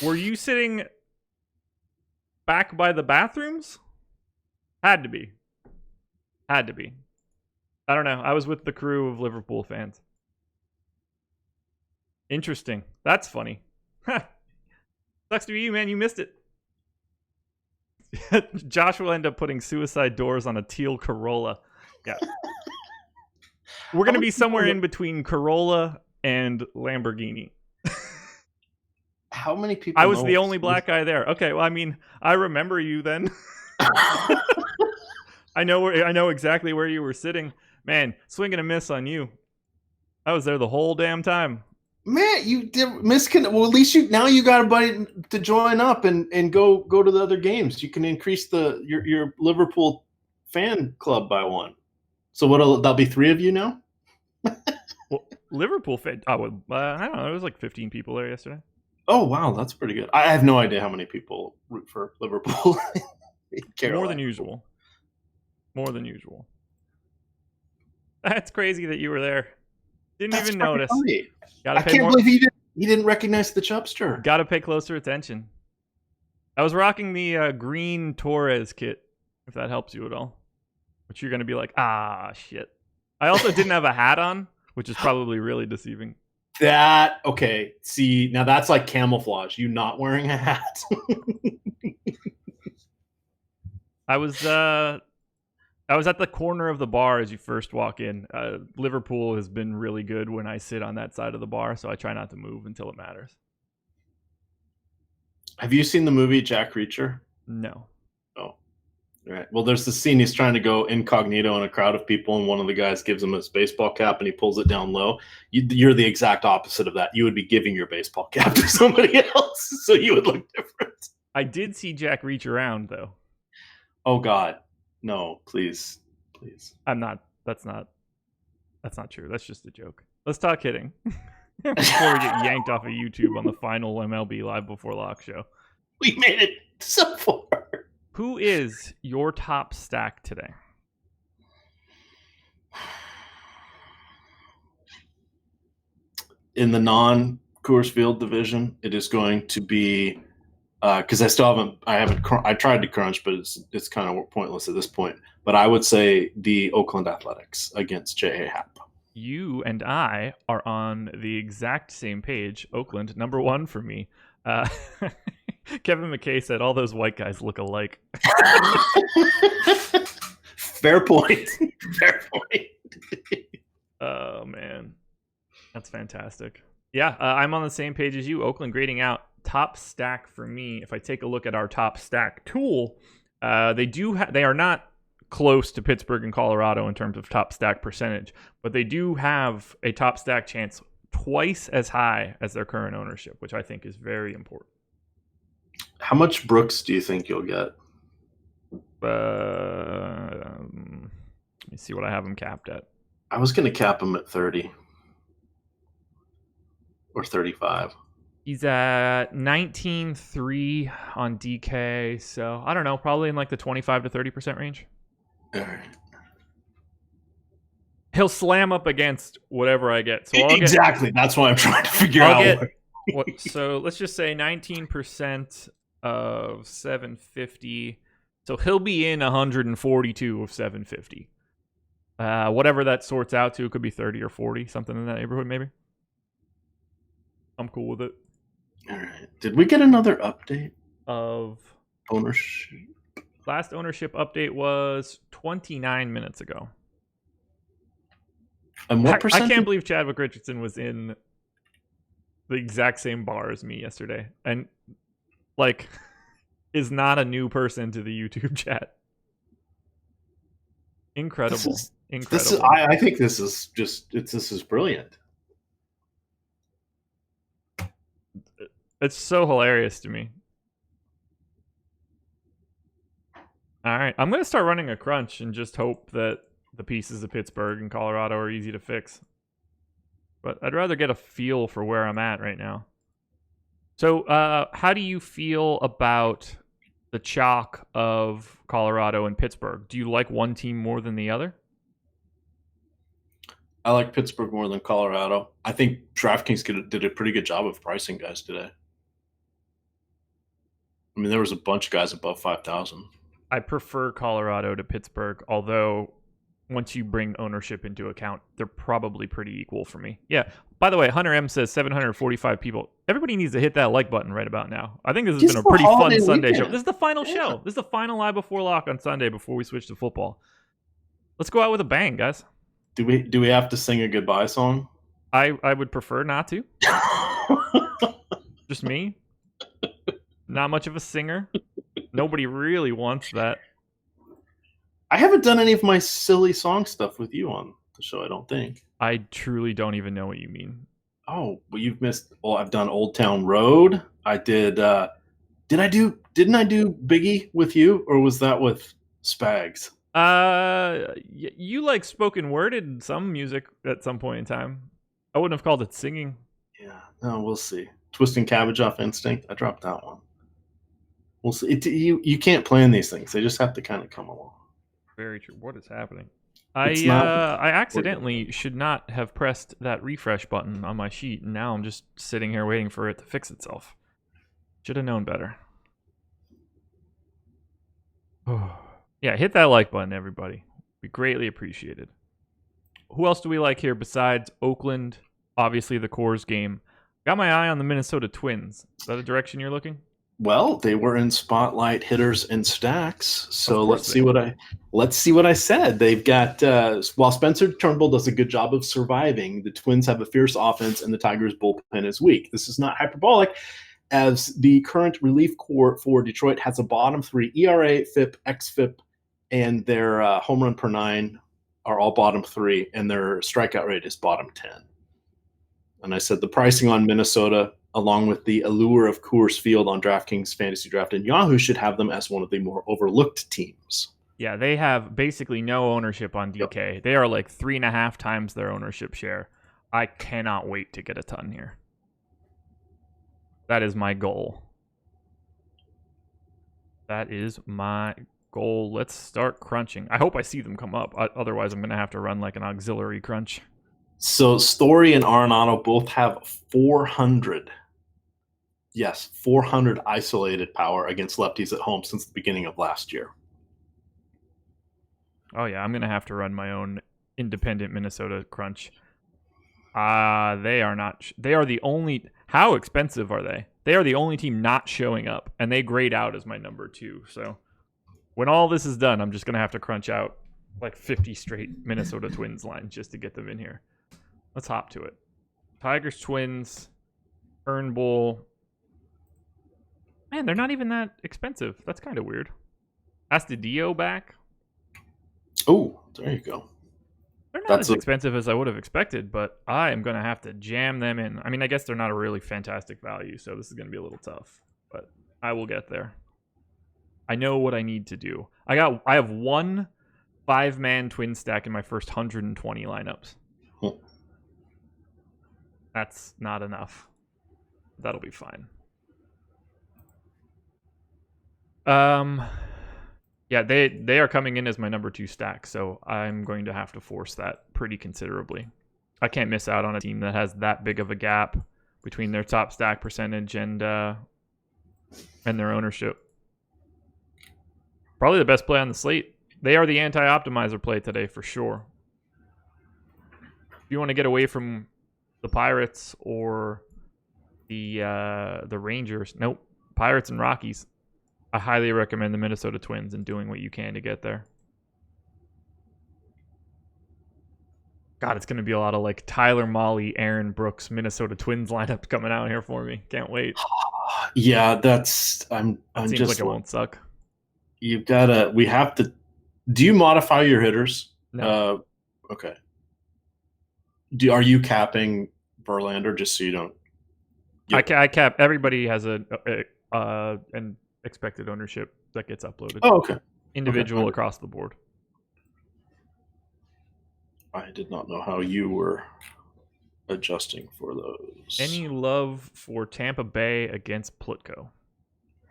Speaker 2: Were you sitting back by the bathrooms? Had to be. I don't know. I was with the crew of Liverpool fans. Interesting. That's funny. Sucks to be you, man. You missed it. Josh will end up putting suicide doors on a teal Corolla. Yeah. We're going to be somewhere in between Corolla and Lamborghini.
Speaker 1: How many people?
Speaker 2: I was the only black guy there. Okay, well, I mean, I remember you then. I know exactly where you were sitting. Man, swing and a miss on you. I was there the whole damn time.
Speaker 1: Man, you did Well, at least you got a buddy to join up and go to the other games. You can increase your Liverpool fan club by one. So that'll be 3 of you now?
Speaker 2: Well, Liverpool fan. I don't know. It was like 15 people there yesterday.
Speaker 1: Oh wow, that's pretty good. I have no idea how many people root for Liverpool.
Speaker 2: More than usual. That's crazy that you were there. Didn't even notice.
Speaker 1: I can't believe he didn't recognize the chubster.
Speaker 2: Got to pay closer attention. I was rocking the green Torres kit, if that helps you at all. Which you're going to be like, shit. I also didn't have a hat on, which is probably really deceiving.
Speaker 1: Okay. See, now that's like camouflage. You not wearing a hat.
Speaker 2: I was at the corner of the bar as you first walk in. Liverpool has been really good when I sit on that side of the bar, so I try not to move until it matters.
Speaker 1: Have you seen the movie Jack Reacher?
Speaker 2: No.
Speaker 1: Oh. Right. Well, there's the scene he's trying to go incognito in a crowd of people, and one of the guys gives him his baseball cap, and he pulls it down low. You're the exact opposite of that. You would be giving your baseball cap to somebody else, so you would look different.
Speaker 2: I did see Jack reach around, though.
Speaker 1: Oh, God. No, please.
Speaker 2: I'm not. That's not true. That's just a joke. Let's talk hitting. Before we get yanked off of YouTube on the final MLB Live Before Lock show.
Speaker 1: We made it so far.
Speaker 2: Who is your top stack today?
Speaker 1: In the non-Coors Field division, it is going to be because I tried to crunch, but it's kind of pointless at this point. But I would say the Oakland Athletics against J.A. Happ.
Speaker 2: You and I are on the exact same page. Oakland, number 1 for me. Kevin McKay said all those white guys look alike.
Speaker 1: Fair point.
Speaker 2: Oh, man. That's fantastic. Yeah, I'm on the same page as you. Oakland grading out. Top stack for me, if I take a look at our top stack tool, they are not close to Pittsburgh and Colorado in terms of top stack percentage, but they do have a top stack chance twice as high as their current ownership, which I think is very important.
Speaker 1: How much Brooks do you think you'll get?
Speaker 2: Let me see what I have him capped at.
Speaker 1: I was going to cap him at 30 or 35.
Speaker 2: He's at 19.3 on DK, so I don't know, probably in like the 25 to 30% range.
Speaker 1: All right.
Speaker 2: He'll slam up against whatever I get. So
Speaker 1: exactly. That's why I'm trying to figure out.
Speaker 2: So let's just say 19% of 750. So he'll be in 142 of 750. Whatever that sorts out to, it could be 30 or 40, something in that neighborhood, maybe. I'm cool with it.
Speaker 1: All right. Did we get another update
Speaker 2: of
Speaker 1: ownership?
Speaker 2: Last ownership update was 29 minutes ago.
Speaker 1: And what percent?
Speaker 2: I can't believe Chadwick Richardson was in the exact same bar as me yesterday, and like is not a new person to the YouTube chat. Incredible. Incredible.
Speaker 1: I think this is brilliant.
Speaker 2: It's so hilarious to me. All right, I'm going to start running a crunch and just hope that the pieces of Pittsburgh and Colorado are easy to fix. But I'd rather get a feel for where I'm at right now. So how do you feel about the chalk of Colorado and Pittsburgh? Do you like one team more than the other?
Speaker 1: I like Pittsburgh more than Colorado. I think DraftKings did a pretty good job of pricing guys today. I mean, there was a bunch of guys above 5,000.
Speaker 2: I prefer Colorado to Pittsburgh, although once you bring ownership into account, they're probably pretty equal for me. Yeah. By the way, Hunter M says 745 people. Everybody needs to hit that like button right about now. I think this has
Speaker 1: Just
Speaker 2: been a
Speaker 1: for
Speaker 2: pretty fun
Speaker 1: holiday
Speaker 2: Sunday
Speaker 1: weekend.
Speaker 2: show. This is the final show. This is the final live before lock on Sunday before we switch to football. Let's go out with a bang, guys.
Speaker 1: Do we have to sing a goodbye song?
Speaker 2: I would prefer not to. Just me. Not much of a singer. Nobody really wants that.
Speaker 1: I haven't done any of my silly song stuff with you on the show, I don't think.
Speaker 2: I truly don't even know what you mean.
Speaker 1: Oh, well, you've missed. Well, I've done Old Town Road. I did. Didn't I do Biggie with you, or was that with Spags?
Speaker 2: You like spoken word in some music at some point in time. I wouldn't have called it singing.
Speaker 1: Yeah, no, we'll see. Twisting Cabbage off Instinct. I dropped that one. We'll see. You can't plan these things. They just have to kind of come along.
Speaker 2: Very true. What is happening?
Speaker 1: I
Speaker 2: accidentally should not have pressed that refresh button on my sheet, and now I'm just sitting here waiting for it to fix itself. Should have known better. Yeah, hit that like button, everybody. We greatly appreciate it. Who else do we like here besides Oakland? Obviously, the Coors game. Got my eye on the Minnesota Twins. Is that a direction you're looking?
Speaker 1: Well, they were in spotlight hitters and stacks. So let's see what I said. They've got while Spencer Turnbull does a good job of surviving, the Twins have a fierce offense and the Tigers bullpen is weak. This is not hyperbolic, as the current relief corps for Detroit has a bottom 3 ERA, FIP, xFIP, and their home run per 9 are all bottom 3, and their strikeout rate is bottom 10. And I said the pricing on Minnesota, along with the allure of Coors Field on DraftKings FantasyDraft and Yahoo, should have them as one of the more overlooked teams.
Speaker 2: Yeah, they have basically no ownership on DK. Yep. They are like 3.5 times their ownership share. I cannot wait to get a ton here. That is my goal. That is my goal. Let's start crunching. I hope I see them come up. Otherwise, I'm going to have to run like an auxiliary crunch.
Speaker 1: So Story and Arenado both have 400. Yes, 400 isolated power against lefties at home since the beginning of last year.
Speaker 2: Oh, yeah. I'm going to have to run my own independent Minnesota crunch. They are not. They are the only. How expensive are they? They are the only team not showing up, and they grade out as my number 2. So when all this is done, I'm just going to have to crunch out like 50 straight Minnesota Twins lines just to get them in here. Let's hop to it. Tigers, Twins, Turnbull. Man, they're not even that expensive. That's kind of weird. Astudillo back.
Speaker 1: Oh, there you go.
Speaker 2: They're not as expensive as I would have expected, but I am going to have to jam them in. I mean, I guess they're not a really fantastic value, so this is going to be a little tough, but I will get there. I know what I need to do. I have one 5-man twin stack in my first 120 lineups. That's not enough. That'll be fine. Yeah, they are coming in as my number 2 stack, so I'm going to have to force that pretty considerably. I can't miss out on a team that has that big of a gap between their top stack percentage and their ownership. Probably the best play on the slate. They are the anti-optimizer play today for sure. If you want to get away from the Pirates or the Rangers, nope, Pirates and Rockies, I highly recommend the Minnesota Twins and doing what you can to get there. God, it's going to be a lot of like Tyler Mahle, Aaron Brooks, Minnesota Twins lineup coming out here for me. Can't wait.
Speaker 1: Yeah, that's I'm
Speaker 2: seems
Speaker 1: just
Speaker 2: like it won't suck.
Speaker 1: We have to. Do you modify your hitters?
Speaker 2: No.
Speaker 1: Okay. Are you capping Verlander just so you don't?
Speaker 2: I cap. Everybody has an expected ownership that gets uploaded.
Speaker 1: Oh, okay.
Speaker 2: Individual across the board.
Speaker 1: I did not know how you were adjusting for those.
Speaker 2: Any love for Tampa Bay against Plutko?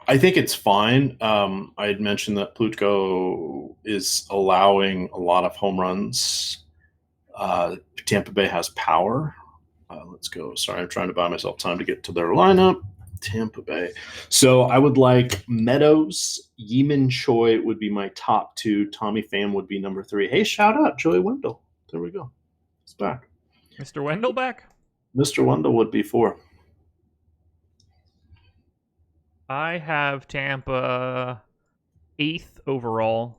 Speaker 1: I think it's fine. I had mentioned that Plutko is allowing a lot of home runs. Tampa Bay has power. Let's go. Sorry, I'm trying to buy myself time to get to their lineup. Tampa Bay. So I would like Meadows. Yeeman Choi would be my top 2. Tommy Pham would be number 3. Hey, shout out Joey Wendell. There we go. He's back.
Speaker 2: Mr. Wendell back?
Speaker 1: Mr. Wendell would be 4.
Speaker 2: I have Tampa 8th overall.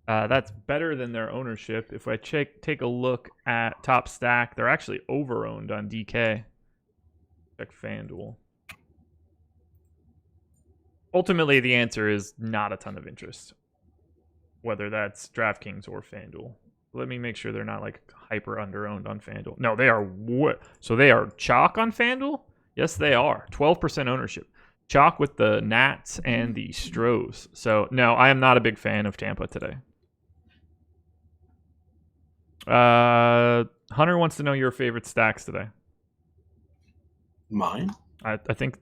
Speaker 2: That's better than their ownership. If I take a look at top stack, they're actually over-owned on DK. Check FanDuel. Ultimately, the answer is not a ton of interest, whether that's DraftKings or FanDuel. Let me make sure they're not like hyper under-owned on FanDuel. No, they are so they are chalk on FanDuel? Yes, they are. 12% ownership. Chalk with the Nats and the Stros. So, no, I am not a big fan of Tampa today. Hunter wants to know your favorite stacks today.
Speaker 1: Mine?
Speaker 2: I think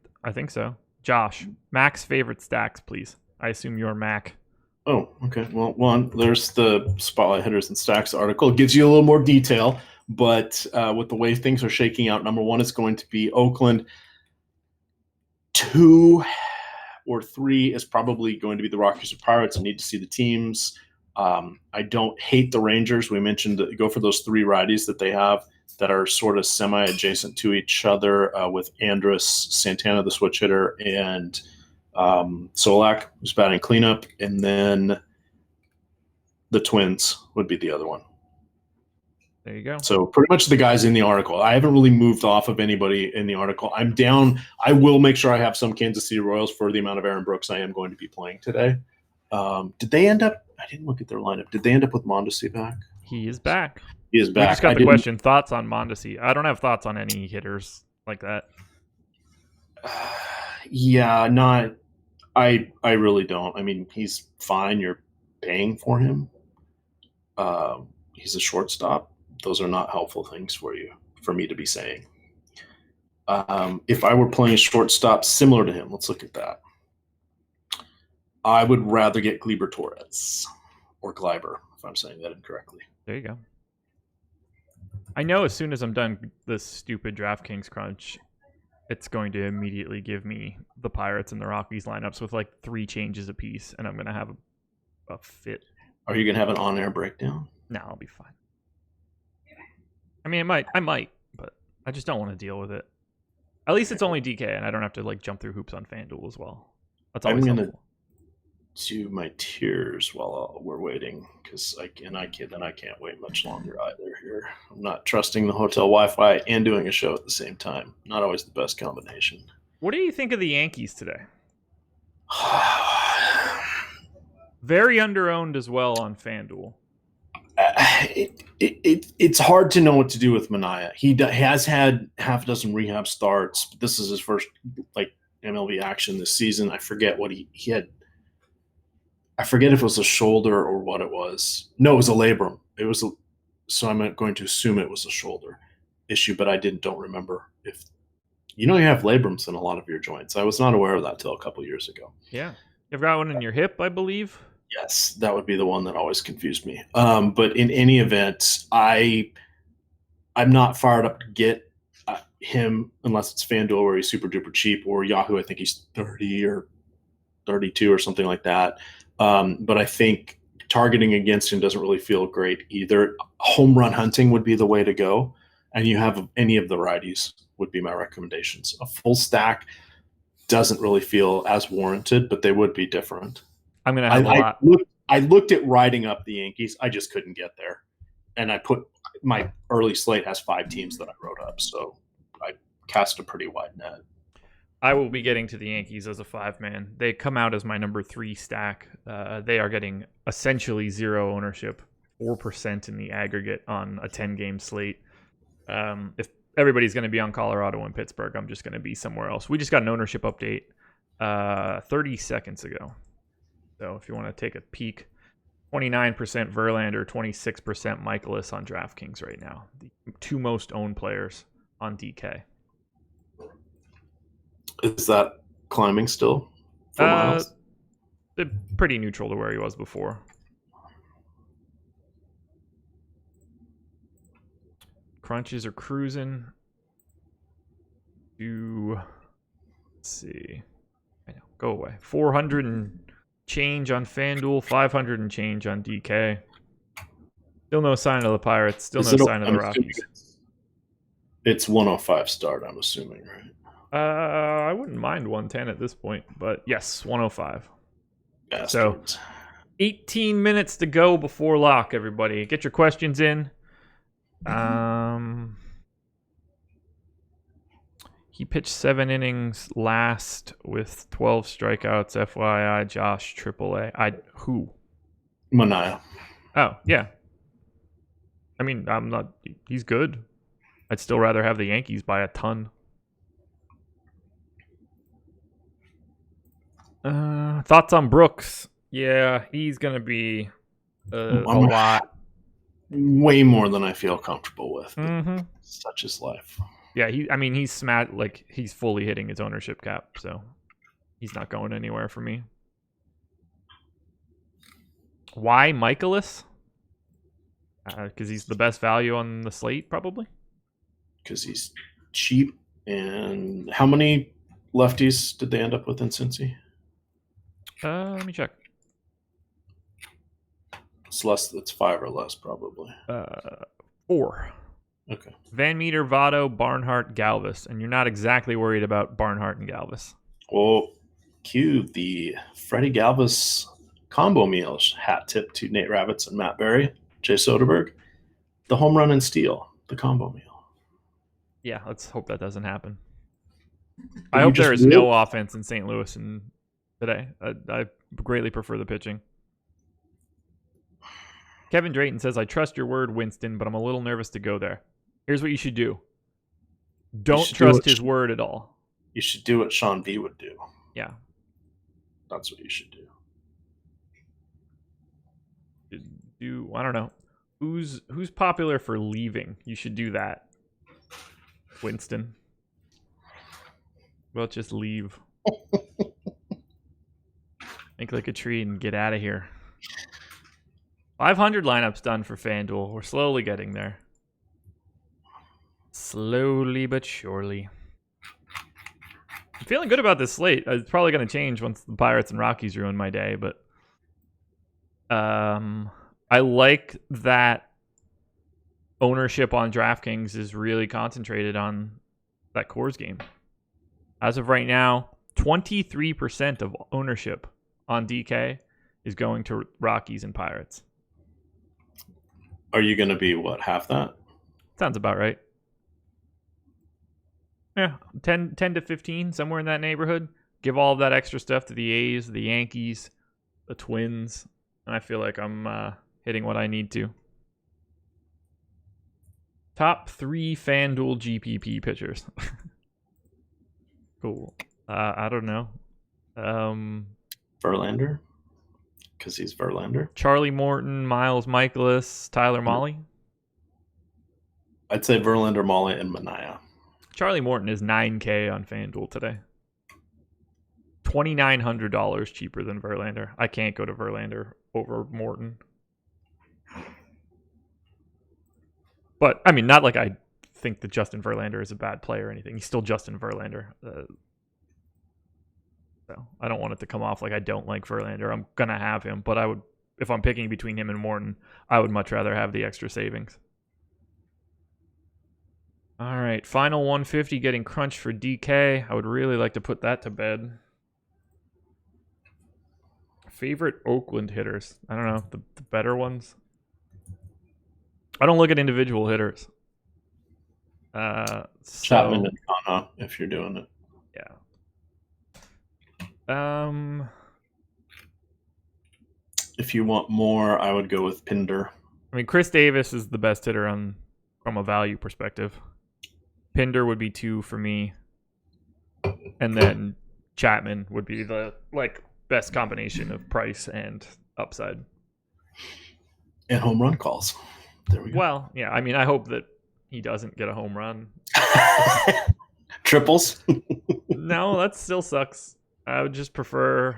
Speaker 2: so. Josh, Mac's favorite stacks, please. I assume you're Mac.
Speaker 1: Oh, okay. Well, one, there's the Spotlight Hitters and Stacks article. It gives you a little more detail, but with the way things are shaking out, number 1 is going to be Oakland. 2 or 3 is probably going to be the Rockies or Pirates. I need to see the teams. I don't hate the Rangers. We mentioned go for those 3 righties that they have that are sort of semi-adjacent to each other with Andrus, Santana, the switch hitter, and Solak, who's batting cleanup. And then the Twins would be the other one.
Speaker 2: There you go.
Speaker 1: So pretty much the guys in the article. I haven't really moved off of anybody in the article. I'm down. I will make sure I have some Kansas City Royals for the amount of Aaron Brooks I am going to be playing today. Did they end up – I didn't look at their lineup. Did they end up with Mondesi back?
Speaker 2: He is back.
Speaker 1: He is back.
Speaker 2: We just got the question, thoughts on Mondesi. I don't have thoughts on any hitters like that.
Speaker 1: Yeah, not – I really don't. I mean, he's fine. You're paying for him. He's a shortstop. Those are not helpful things for me to be saying. If I were playing a shortstop similar to him, let's look at that. I would rather get Gleyber Torres or Gleiber, if I'm saying that incorrectly.
Speaker 2: There you go. I know as soon as I'm done this stupid DraftKings crunch, it's going to immediately give me the Pirates and the Rockies lineups with like 3 changes apiece, and I'm going to have a fit.
Speaker 1: Are you going to have an on-air breakdown?
Speaker 2: No, I'll be fine. I mean, I might, but I just don't want to deal with it. At least it's only DK, and I don't have to like jump through hoops on FanDuel as well. That's always helpful. I'm going
Speaker 1: to do my tiers while we're waiting, because I can't wait much longer either here. I'm not trusting the hotel Wi-Fi and doing a show at the same time. Not always the best combination.
Speaker 2: What do you think of the Yankees today? Very underowned as well on FanDuel.
Speaker 1: It's hard to know what to do with Manaea. He has had half a dozen rehab starts, but this is his first like MLB action this season. I forget what he had. I forget if it was a shoulder or what it was. No, it was a labrum. So I'm going to assume it was a shoulder issue, but I don't remember if you have labrums in a lot of your joints. I was not aware of that till a couple years ago.
Speaker 2: Yeah, you've got one in your hip, I believe.
Speaker 1: Yes, that would be the one that always confused me. But in any event, I'm not fired up to get him unless it's FanDuel where he's super duper cheap, or Yahoo. I think he's 30 or 32 or something like that. But I think targeting against him doesn't really feel great either. Home run hunting would be the way to go, and you have any of the righties would be my recommendations. A full stack doesn't really feel as warranted, but they would be different.
Speaker 2: I'm going to have a lot.
Speaker 1: I looked at riding up the Yankees. I just couldn't get there. And I put my early slate has 5 teams that I wrote up. So I cast a pretty wide net.
Speaker 2: I will be getting to the Yankees as a 5-man. They come out as my number 3 stack. They are getting essentially 0 ownership, 4% in the aggregate on a 10-game slate. If everybody's going to be on Colorado and Pittsburgh, I'm just going to be somewhere else. We just got an ownership update 30 seconds ago. So if you want to take a peek, 29% Verlander, 26% Michaelis on DraftKings right now. The 2 most owned players on DK.
Speaker 1: Is that climbing still for Miles?
Speaker 2: Pretty neutral to where he was before. Crunches are cruising. Let's see. I know. Go away. 400 and change on FanDuel, 500 and change on DK. Still no sign of the Pirates. Still no sign of the Rockies.
Speaker 1: It's 105 start, I'm assuming, right?
Speaker 2: I wouldn't mind 110 at this point, but yes, 105.
Speaker 1: Bastards.
Speaker 2: So 18 minutes to go before lock, everybody. Get your questions in. He pitched 7 innings last with 12 strikeouts. FYI, Josh, AAA. Who?
Speaker 1: Mania.
Speaker 2: Oh, yeah. I mean, he's good. I'd still rather have the Yankees by a ton. Thoughts on Brooks? Yeah, he's going to be a lot.
Speaker 1: Way more than I feel comfortable with.
Speaker 2: Mm-hmm.
Speaker 1: Such is life.
Speaker 2: Yeah, he's fully hitting his ownership cap, so he's not going anywhere for me. Why Michaelis? Because he's the best value on the slate, probably.
Speaker 1: Because he's cheap. And how many lefties did they end up with in Cincy?
Speaker 2: Let me check.
Speaker 1: It's 5 or less, probably.
Speaker 2: 4.
Speaker 1: Okay.
Speaker 2: Van Meter, Votto, Barnhart, Galvis. And you're not exactly worried about Barnhart and Galvis.
Speaker 1: Well, cue the Freddie Galvis combo meals hat tip to Nate Ravitz and Matt Berry, Jay Soderberg. The home run and steal, the combo meal.
Speaker 2: Yeah, let's hope that doesn't happen. I hope there is no offense in St. Louis today. I greatly prefer the pitching. Kevin Drayton says, I trust your word, Winston, but I'm a little nervous to go there. Here's what you should do. Don't trust his word at all.
Speaker 1: You should do what Sean V would do.
Speaker 2: Yeah.
Speaker 1: That's what you should do.
Speaker 2: I don't know. Who's popular for leaving? You should do that. Winston. Well, just leave. Think like a tree and get out of here. 500 lineups done for FanDuel. We're slowly getting there. Slowly but surely. I'm feeling good about this slate. It's probably going to change once the Pirates and Rockies ruin my day, but I like that ownership on DraftKings is really concentrated on that Coors game. As of right now, 23% of ownership on DK is going to Rockies and Pirates.
Speaker 1: Are you going to be, half that?
Speaker 2: Sounds about right. Yeah, 10 to 15, somewhere in that neighborhood. Give all of that extra stuff to the A's, the Yankees, the Twins, and I feel like I'm hitting what I need to. Top 3 FanDuel GPP pitchers. Cool. I don't know.
Speaker 1: Verlander? Because he's Verlander.
Speaker 2: Charlie Morton, Miles Michaelis, Tyler Mahle.
Speaker 1: I'd say Verlander, Mahle, and Mania.
Speaker 2: Charlie Morton is $9K on FanDuel today. $2,900 cheaper than Verlander. I can't go to Verlander over Morton. But, I mean, not like I think that Justin Verlander is a bad player or anything. He's still Justin Verlander. So I don't want it to come off like I don't like Verlander. I'm going to have him, but if I'm picking between him and Morton, I would much rather have the extra savings. All right, final 150 getting crunched for DK. I would really like to put that to bed. Favorite Oakland hitters? I don't know, the better ones. I don't look at individual hitters.
Speaker 1: Chapman and Kana, if you're doing it.
Speaker 2: Yeah.
Speaker 1: If you want more, I would go with Pinder.
Speaker 2: I mean, Chris Davis is the best hitter from a value perspective. Pinder would be 2 for me, and then Chapman would be the best combination of price and upside.
Speaker 1: And home run calls. There we go.
Speaker 2: Well, yeah. I mean, I hope that he doesn't get a home run.
Speaker 1: Triples?
Speaker 2: No, that still sucks. I would just prefer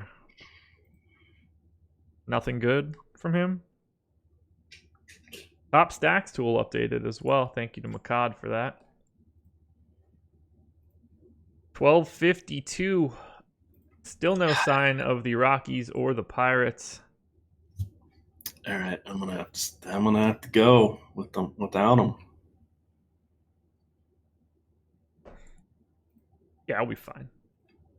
Speaker 2: nothing good from him. Top stacks tool updated as well. Thank you to Makad for that. 1252. Still no sign of the Rockies or the Pirates.
Speaker 1: All right, I'm gonna have to go with them without them.
Speaker 2: Yeah, I'll be fine.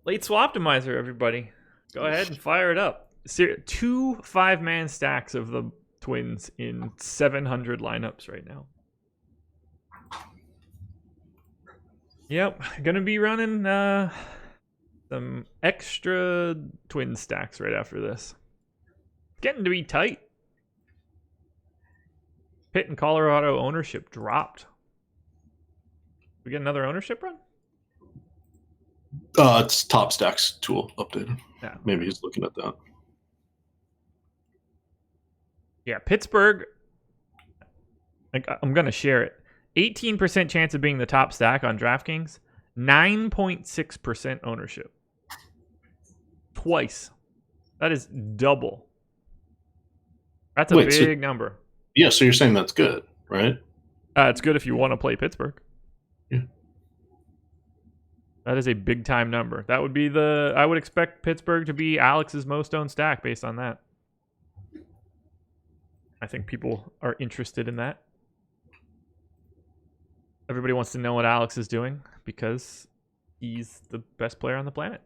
Speaker 2: Late Swaptimizer, everybody. Go ahead and fire it up. 2 5-man stacks of the Twins in 700 lineups right now. Yep, gonna be running some extra Twin stacks right after this. Getting to be tight. Pitt and Colorado ownership dropped. We get another ownership run?
Speaker 1: It's top stacks tool updated.
Speaker 2: Yeah.
Speaker 1: Maybe he's looking at that.
Speaker 2: Yeah, Pittsburgh. I'm gonna share it. 18% chance of being the top stack on DraftKings. 9.6% ownership. Twice. That is double. That's a big number.
Speaker 1: Yeah, so you're saying that's good, right?
Speaker 2: It's good if you want to play Pittsburgh.
Speaker 1: Yeah.
Speaker 2: That is a big time number. That would be I would expect Pittsburgh to be Alex's most owned stack based on that. I think people are interested in that. Everybody wants to know what Alex is doing because he's the best player on the planet.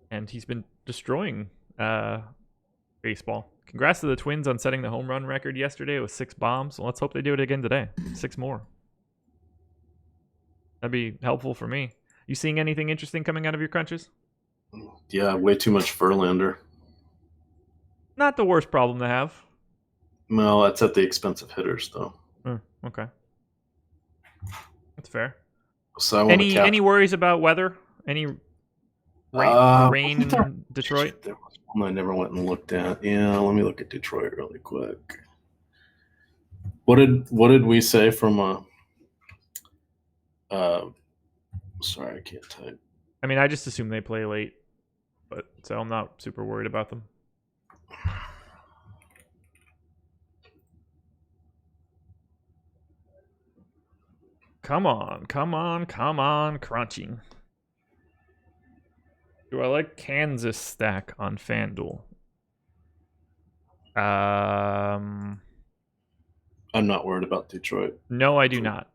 Speaker 2: And he's been destroying baseball. Congrats to the Twins on setting the home run record yesterday with 6 bombs. Well, let's hope they do it again today. 6 more. That'd be helpful for me. You seeing anything interesting coming out of your crunches?
Speaker 1: Yeah, way too much Verlander.
Speaker 2: Not the worst problem to have.
Speaker 1: No, that's at the expense of hitters, though.
Speaker 2: Okay. That's fair.
Speaker 1: So
Speaker 2: any worries about weather? Any rain in Detroit?
Speaker 1: There was one I never went and looked at. Yeah, let me look at Detroit really quick. What did we say from sorry, I can't type.
Speaker 2: I mean, I just assume they play late, so I'm not super worried about them. Come on, crunching. Do I like Kansas stack on FanDuel?
Speaker 1: I'm not worried about Detroit.
Speaker 2: No, I do not.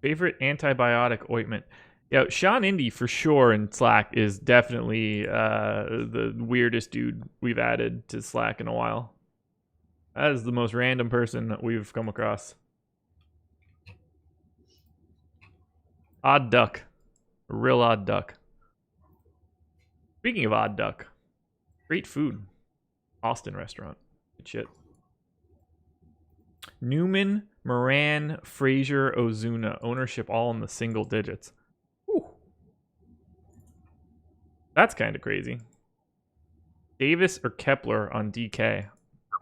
Speaker 2: Favorite antibiotic ointment? Yeah, Sean Indy for sure in Slack is definitely the weirdest dude we've added to Slack in a while. That is the most random person that we've come across. Odd duck. A real odd duck. Speaking of odd duck, great food. Austin restaurant. Good shit. Newman, Moran, Frazier, Ozuna. Ownership all in the single digits. Whew. That's kind of crazy. Davis or Kepler on DK.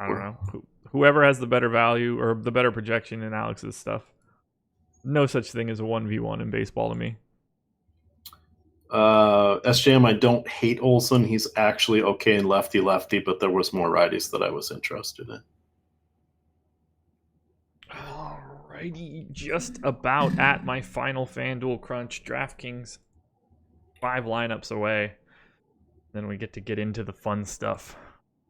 Speaker 2: I don't know. Whoever has the better value or the better projection in Alex's stuff. No such thing as a 1v1 in baseball to me.
Speaker 1: SJM, I don't hate Olsen. He's actually okay in lefty-lefty, but there was more righties that I was interested in.
Speaker 2: Alrighty, just about at my final FanDuel crunch. DraftKings 5 lineups away. Then we get into the fun stuff.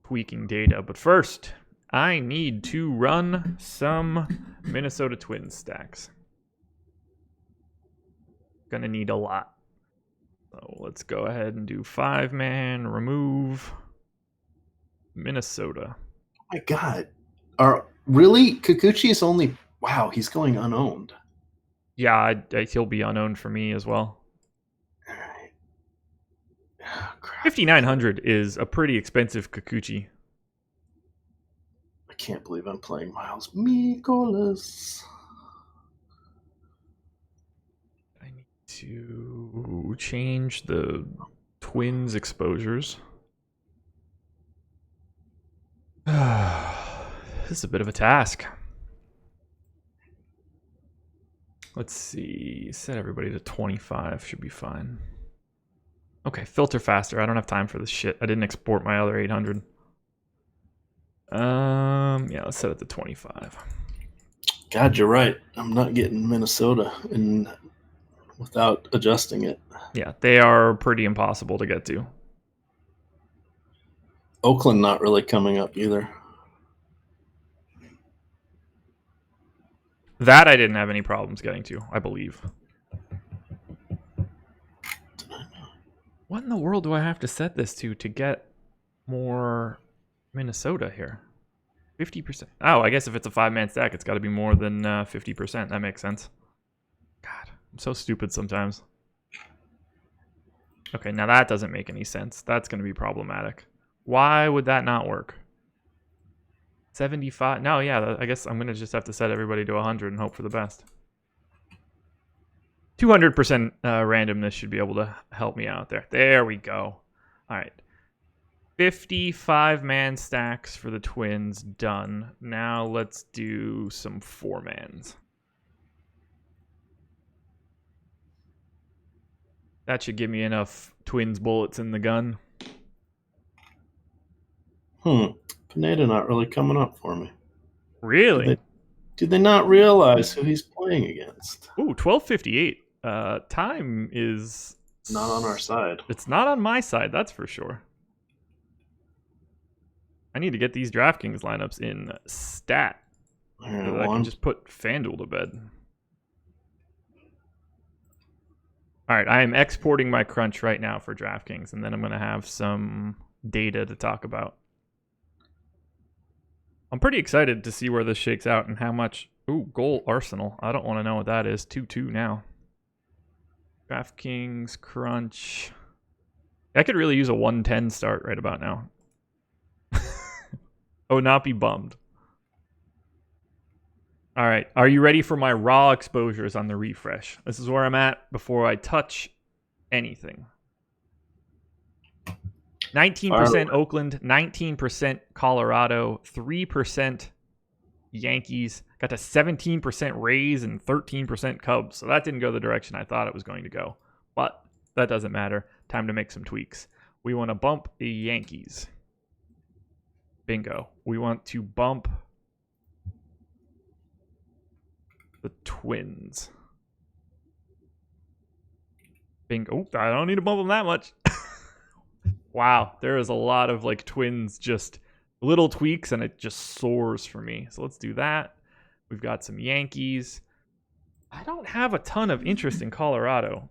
Speaker 2: Tweaking data. But first, I need to run some Minnesota Twins stacks. Gonna need a lot. So let's go ahead and do 5-man, remove Minnesota.
Speaker 1: Oh my God. Really? Kikuchi is only... Wow, he's going unowned.
Speaker 2: Yeah, he'll be unowned for me as well.
Speaker 1: All right. Oh, crap.
Speaker 2: 5,900 is a pretty expensive Kikuchi.
Speaker 1: I can't believe I'm playing Miles Mikolas.
Speaker 2: I need to change the Twins exposures. This is a bit of a task. Let's see. Set everybody to 25. Should be fine. Okay, filter faster. I don't have time for this shit. I didn't export my other 800. Yeah, let's set it to 25.
Speaker 1: God, you're right. I'm not getting Minnesota without adjusting it.
Speaker 2: Yeah, they are pretty impossible to get to.
Speaker 1: Oakland not really coming up either.
Speaker 2: That I didn't have any problems getting to, I believe. What in the world do I have to set this to get more Minnesota here? 50%. Oh, I guess if it's a 5-man stack, it's got to be more than 50%. That makes sense. God, I'm so stupid sometimes. Okay, now that doesn't make any sense. That's going to be problematic. Why would that not work? 75. No, yeah, I guess I'm going to just have to set everybody to 100 and hope for the best. 200% randomness should be able to help me out there. There we go. All right. 55-man stacks for the Twins done. Now let's do some 4-mans. That should give me enough Twins bullets in the gun.
Speaker 1: Pineda not really coming up for me.
Speaker 2: Really?
Speaker 1: Do they not realize who he's playing against?
Speaker 2: Ooh, 12:58. Time is
Speaker 1: not on our side.
Speaker 2: It's not on my side, that's for sure. I need to get these DraftKings lineups in stat. So I can just put FanDuel to bed. All right, I am exporting my crunch right now for DraftKings, and then I'm going to have some data to talk about. I'm pretty excited to see where this shakes out and how much. Ooh, goal Arsenal. I don't want to know what that is. 2-2 now. DraftKings crunch. I could really use a 110 start right about now. Oh, not be bummed. All right. Are you ready for my raw exposures on the refresh? This is where I'm at before I touch anything. 19% Oakland, 19% Colorado, 3% Yankees, got to 17% Rays and 13% Cubs. So that didn't go the direction I thought it was going to go. But that doesn't matter. Time to make some tweaks. We want to bump the Yankees. Bingo. We want to bump the Twins. Bingo. Oh, I don't need to bump them that much. Wow, there is a lot of like Twins, just little tweaks, and it just soars for me. So let's do that. We've got some Yankees. I don't have a ton of interest in Colorado,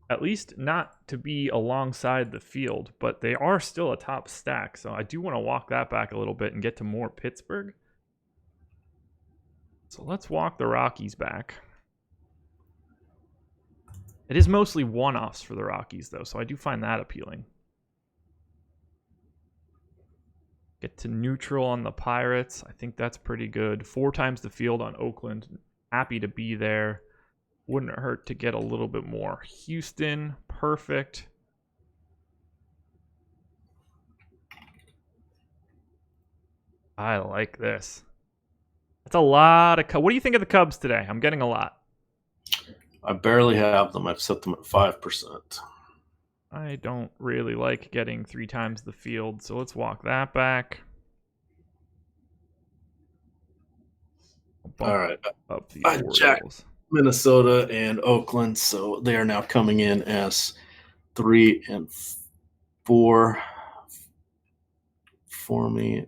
Speaker 2: at least not to be alongside the field, but they are still a top stack. So I do want to walk that back a little bit and get to more Pittsburgh. So let's walk the Rockies back. It is mostly one-offs for the Rockies, though, so I do find that appealing. Get to neutral on the Pirates. I think that's pretty good. 4 times the field on Oakland. Happy to be there. Wouldn't hurt to get a little bit more. Houston, perfect. I like this. That's a lot of Cubs. What do you think of the Cubs today? I'm getting a lot.
Speaker 1: I barely have them. I've set them at 5%.
Speaker 2: I don't really like getting 3 times the field, so let's walk that back.
Speaker 1: All right.
Speaker 2: Up the
Speaker 1: I checked Minnesota and Oakland, so they are now coming in as 3 and 4 for me.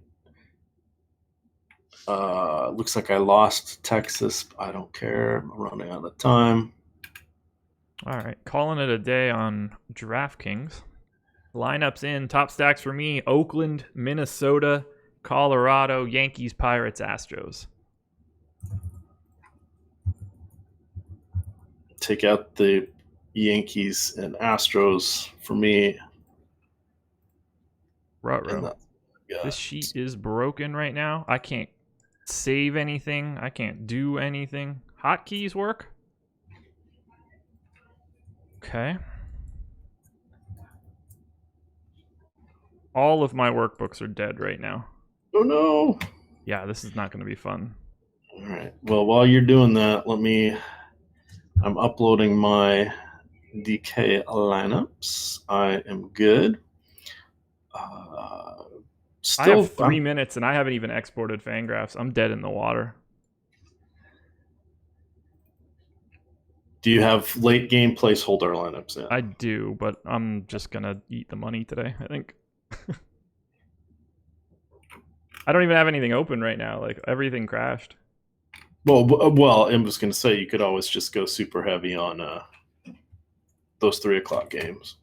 Speaker 1: Looks like I lost Texas. I don't care. I'm running out of time.
Speaker 2: All right, calling it a day on DraftKings. Lineups in, top stacks for me: Oakland, Minnesota, Colorado, Yankees, Pirates, Astros.
Speaker 1: Take out the Yankees and Astros for me.
Speaker 2: Ruh-roh. This sheet is broken right now. I can't save anything. I can't do anything. Hotkeys work? Okay. All of my workbooks are dead right now.
Speaker 1: Oh, no.
Speaker 2: Yeah, this is not going to be fun.
Speaker 1: All right. Well, while you're doing that, I'm uploading my DK lineups. I am good.
Speaker 2: I have 3 minutes and I haven't even exported FanGraphs. I'm dead in the water.
Speaker 1: Do you have late game placeholder lineups in?
Speaker 2: I do, but I'm just going to eat the money today, I think. I don't even have anything open right now. Like, everything crashed.
Speaker 1: Well, I was going to say you could always just go super heavy on those 3 o'clock games.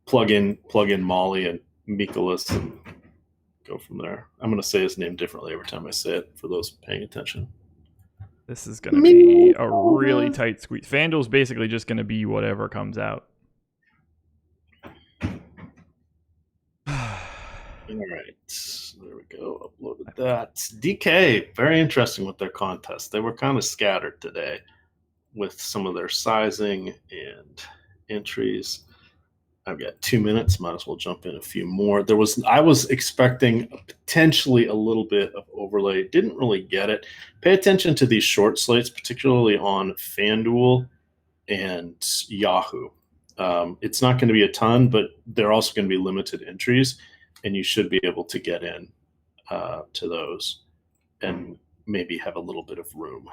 Speaker 1: Plug in Molly and Mikolas and go from there. I'm going to say his name differently every time I say it for those paying attention.
Speaker 2: This is going to be a really tight squeeze. FanDuel's basically just going to be whatever comes out.
Speaker 1: All right, there we go. Uploaded that. DK, very interesting with their contest. They were kind of scattered today with some of their sizing and entries. I've got 2 minutes. Might as well jump in a few more. I was expecting potentially a little bit of overlay. Didn't really get it. Pay attention to these short slates, particularly on FanDuel and Yahoo. It's not going to be a ton, but they're also going to be limited entries, and you should be able to get in to those and maybe have a little bit of room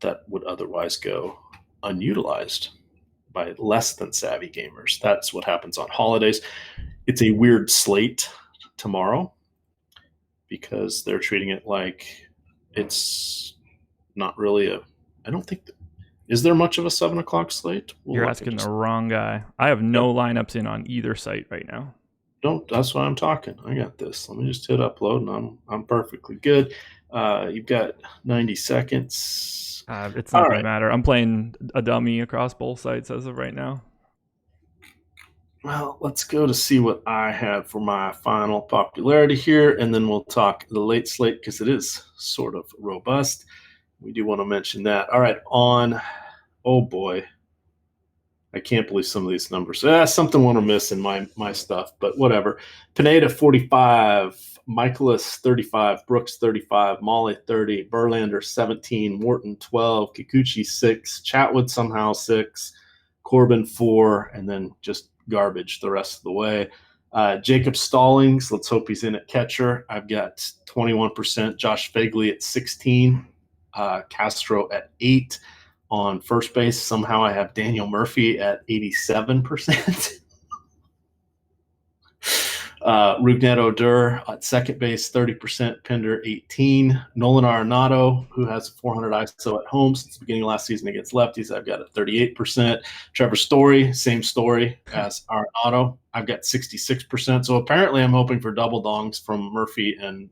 Speaker 1: that would otherwise go unutilized by less than savvy gamers. That's what happens on holidays. It's a weird slate tomorrow because they're treating it like it's not really I don't think is there much of a 7 o'clock slate?
Speaker 2: You're asking the wrong guy. I have no lineups in on either site right now.
Speaker 1: That's why I'm talking. I got this. Let me just hit upload and I'm perfectly good. You've got 90 seconds.
Speaker 2: It's not going to matter. I'm playing a dummy across both sites as of right now.
Speaker 1: Well, let's go to see what I have for my final popularity here, and then we'll talk the late slate because it is sort of robust. We do want to mention that. All right, oh boy, I can't believe some of these numbers. Something went amiss in my stuff, but whatever. Pineda 45. Michaelis 35, Brooks 35, Molly 30, Verlander 17, Morton 12, Kikuchi 6, Chatwood somehow 6, Corbin 4, and then just garbage the rest of the way. Jacob Stallings, let's hope he's in at catcher. I've got 21%. Josh Fagley at 16, Castro at 8. On first base, somehow I have Daniel Murphy at 87%. Rougned Odor at second base, 30%, Pinder 18. Nolan Arenado, who has 400 ISO at home since the beginning of last season against lefties, I've got at 38%. Trevor Story, same story as Arenado, I've got 66%. So apparently I'm hoping for double dongs from Murphy and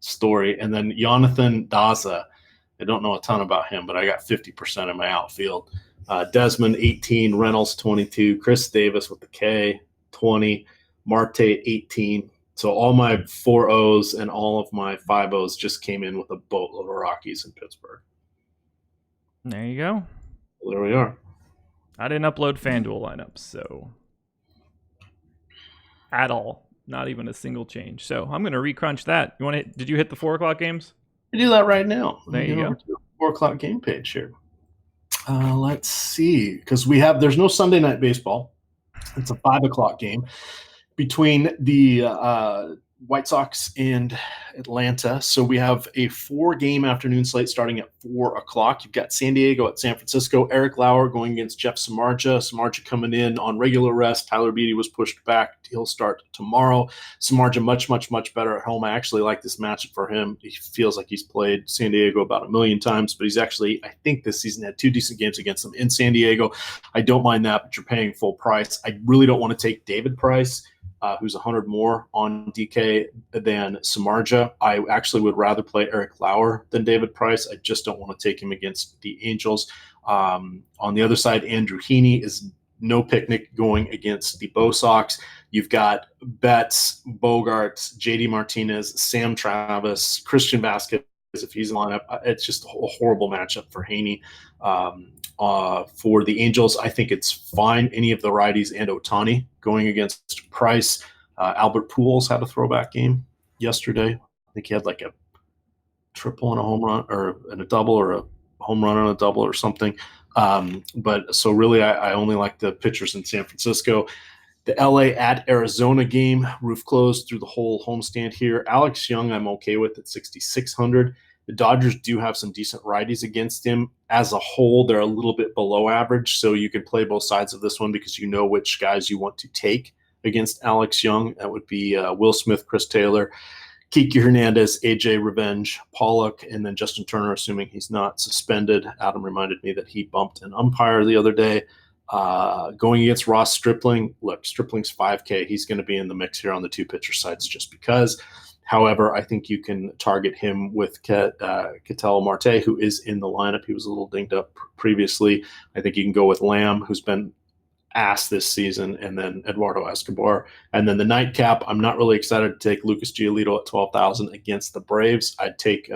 Speaker 1: Story. And then Jonathan Daza, I don't know a ton about him, but I got 50% in my outfield. Desmond 18, Reynolds 22, Chris Davis with the K 20. Marte 18. So all my 4-0s and all of my 5-0s just came in with a boatload of Rockies in Pittsburgh.
Speaker 2: There you go.
Speaker 1: Well, there we are.
Speaker 2: I didn't upload FanDuel lineups, so at all. Not even a single change. So I'm going to recrunch that. Did you hit the 4 o'clock games?
Speaker 1: I do that right now.
Speaker 2: There you go.
Speaker 1: To the 4 o'clock game page here. Let's see, because there's no Sunday night baseball. It's a 5 o'clock game between the White Sox and Atlanta. So we have a 4-game afternoon slate starting at 4 o'clock. You've got San Diego at San Francisco. Eric Lauer going against Jeff Samardzija. Samardzija coming in on regular rest. Tyler Beatty was pushed back. He'll start tomorrow. Samardzija much, much, much better at home. I actually like this matchup for him. He feels like he's played San Diego about 1 million times, but he's actually, I think this season had 2 decent games against them in San Diego. I don't mind that, but you're paying full price. I really don't want to take David Price, who's 100 more on DK than Samardzija. I actually would rather play Eric Lauer than David Price. I just don't want to take him against the Angels. On the other side, Andrew Heaney is no picnic going against the Bo Sox. You've got Betts, Bogarts, JD Martinez, Sam Travis, Christian Vasquez, if he's in the lineup. It's just a horrible matchup for Heaney. For the Angels, I think it's fine. Any of the righties and Ohtani going against Price. Albert Pujols had a throwback game yesterday. I think he had like a triple and a home run, or and a double, or a home run and a double, or something. But so really, I only like the pitchers in San Francisco. The LA at Arizona game, roof closed through the whole homestand here. Alex Young, I'm okay with at 6,600. The Dodgers do have some decent righties against him. As a whole, they're a little bit below average, so you can play both sides of this one because you know which guys you want to take against Alex Young. That would be Will Smith, Chris Taylor, Kiki Hernandez, AJ Revenge, Pollock, and then Justin Turner, assuming he's not suspended. Adam reminded me that he bumped an umpire the other day. Going against Ross Stripling, look, Stripling's 5K. He's going to be in the mix here on the two pitcher sides just because. However, I think you can target him with Ketel Marte, who is in the lineup. He was a little dinged up previously. I think you can go with Lamb, who's been ass this season, and then Eduardo Escobar. And then the nightcap, I'm not really excited to take Lucas Giolito at 12,000 against the Braves. I'd take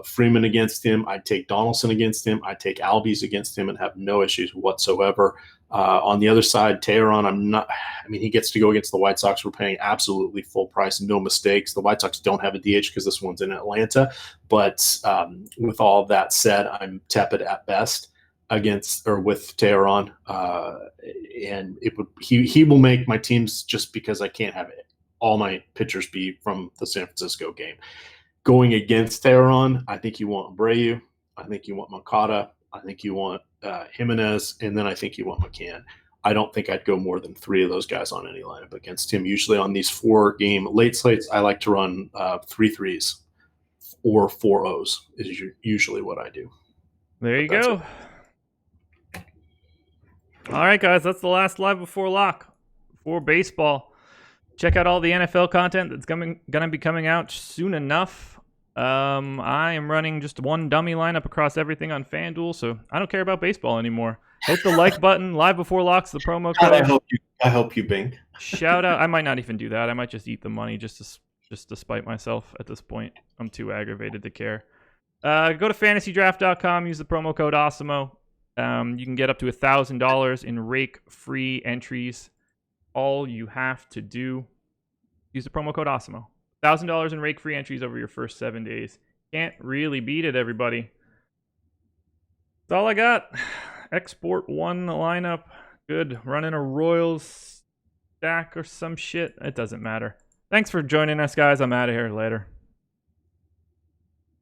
Speaker 1: Freeman against him. I'd take Donaldson against him. I'd take Albies against him and have no issues whatsoever. On the other side, Teheran, he gets to go against the White Sox. We're paying absolutely full price, no mistakes. The White Sox don't have a DH because this one's in Atlanta. But with all of that said, I'm tepid at best with Teheran. And he will make my teams just because I can't have all my pitchers be from the San Francisco game. Going against Teheran, I think you want Abreu. I think you want Moncada. I think you want Jimenez, and then I think you want McCann. I don't think I'd go more than 3 of those guys on any lineup against him. Usually on these 4-game late slates, I like to run 3 3s or 4 O's is usually what I do.
Speaker 2: There you go. All right, guys, that's the last live before lock for baseball. Check out all the NFL content that's going to be coming out soon enough. I am running just one dummy lineup across everything on FanDuel, so I don't care about baseball anymore. Hit the like button. Live before locks, the promo code.
Speaker 1: I hope you bink.
Speaker 2: Shout out. I might not even do that. I might just eat the money just to spite myself at this point. I'm too aggravated to care. Go to FantasyDraft.com. Use the promo code AWESOMO. You can get up to $1,000 in rake-free entries. All you have to do, use the promo code AWESOMO. $1,000 in rake-free entries over your first 7 days. Can't really beat it, everybody. That's all I got. Export one lineup. Good. Running a Royals stack or some shit. It doesn't matter. Thanks for joining us, guys. I'm out of here. Later.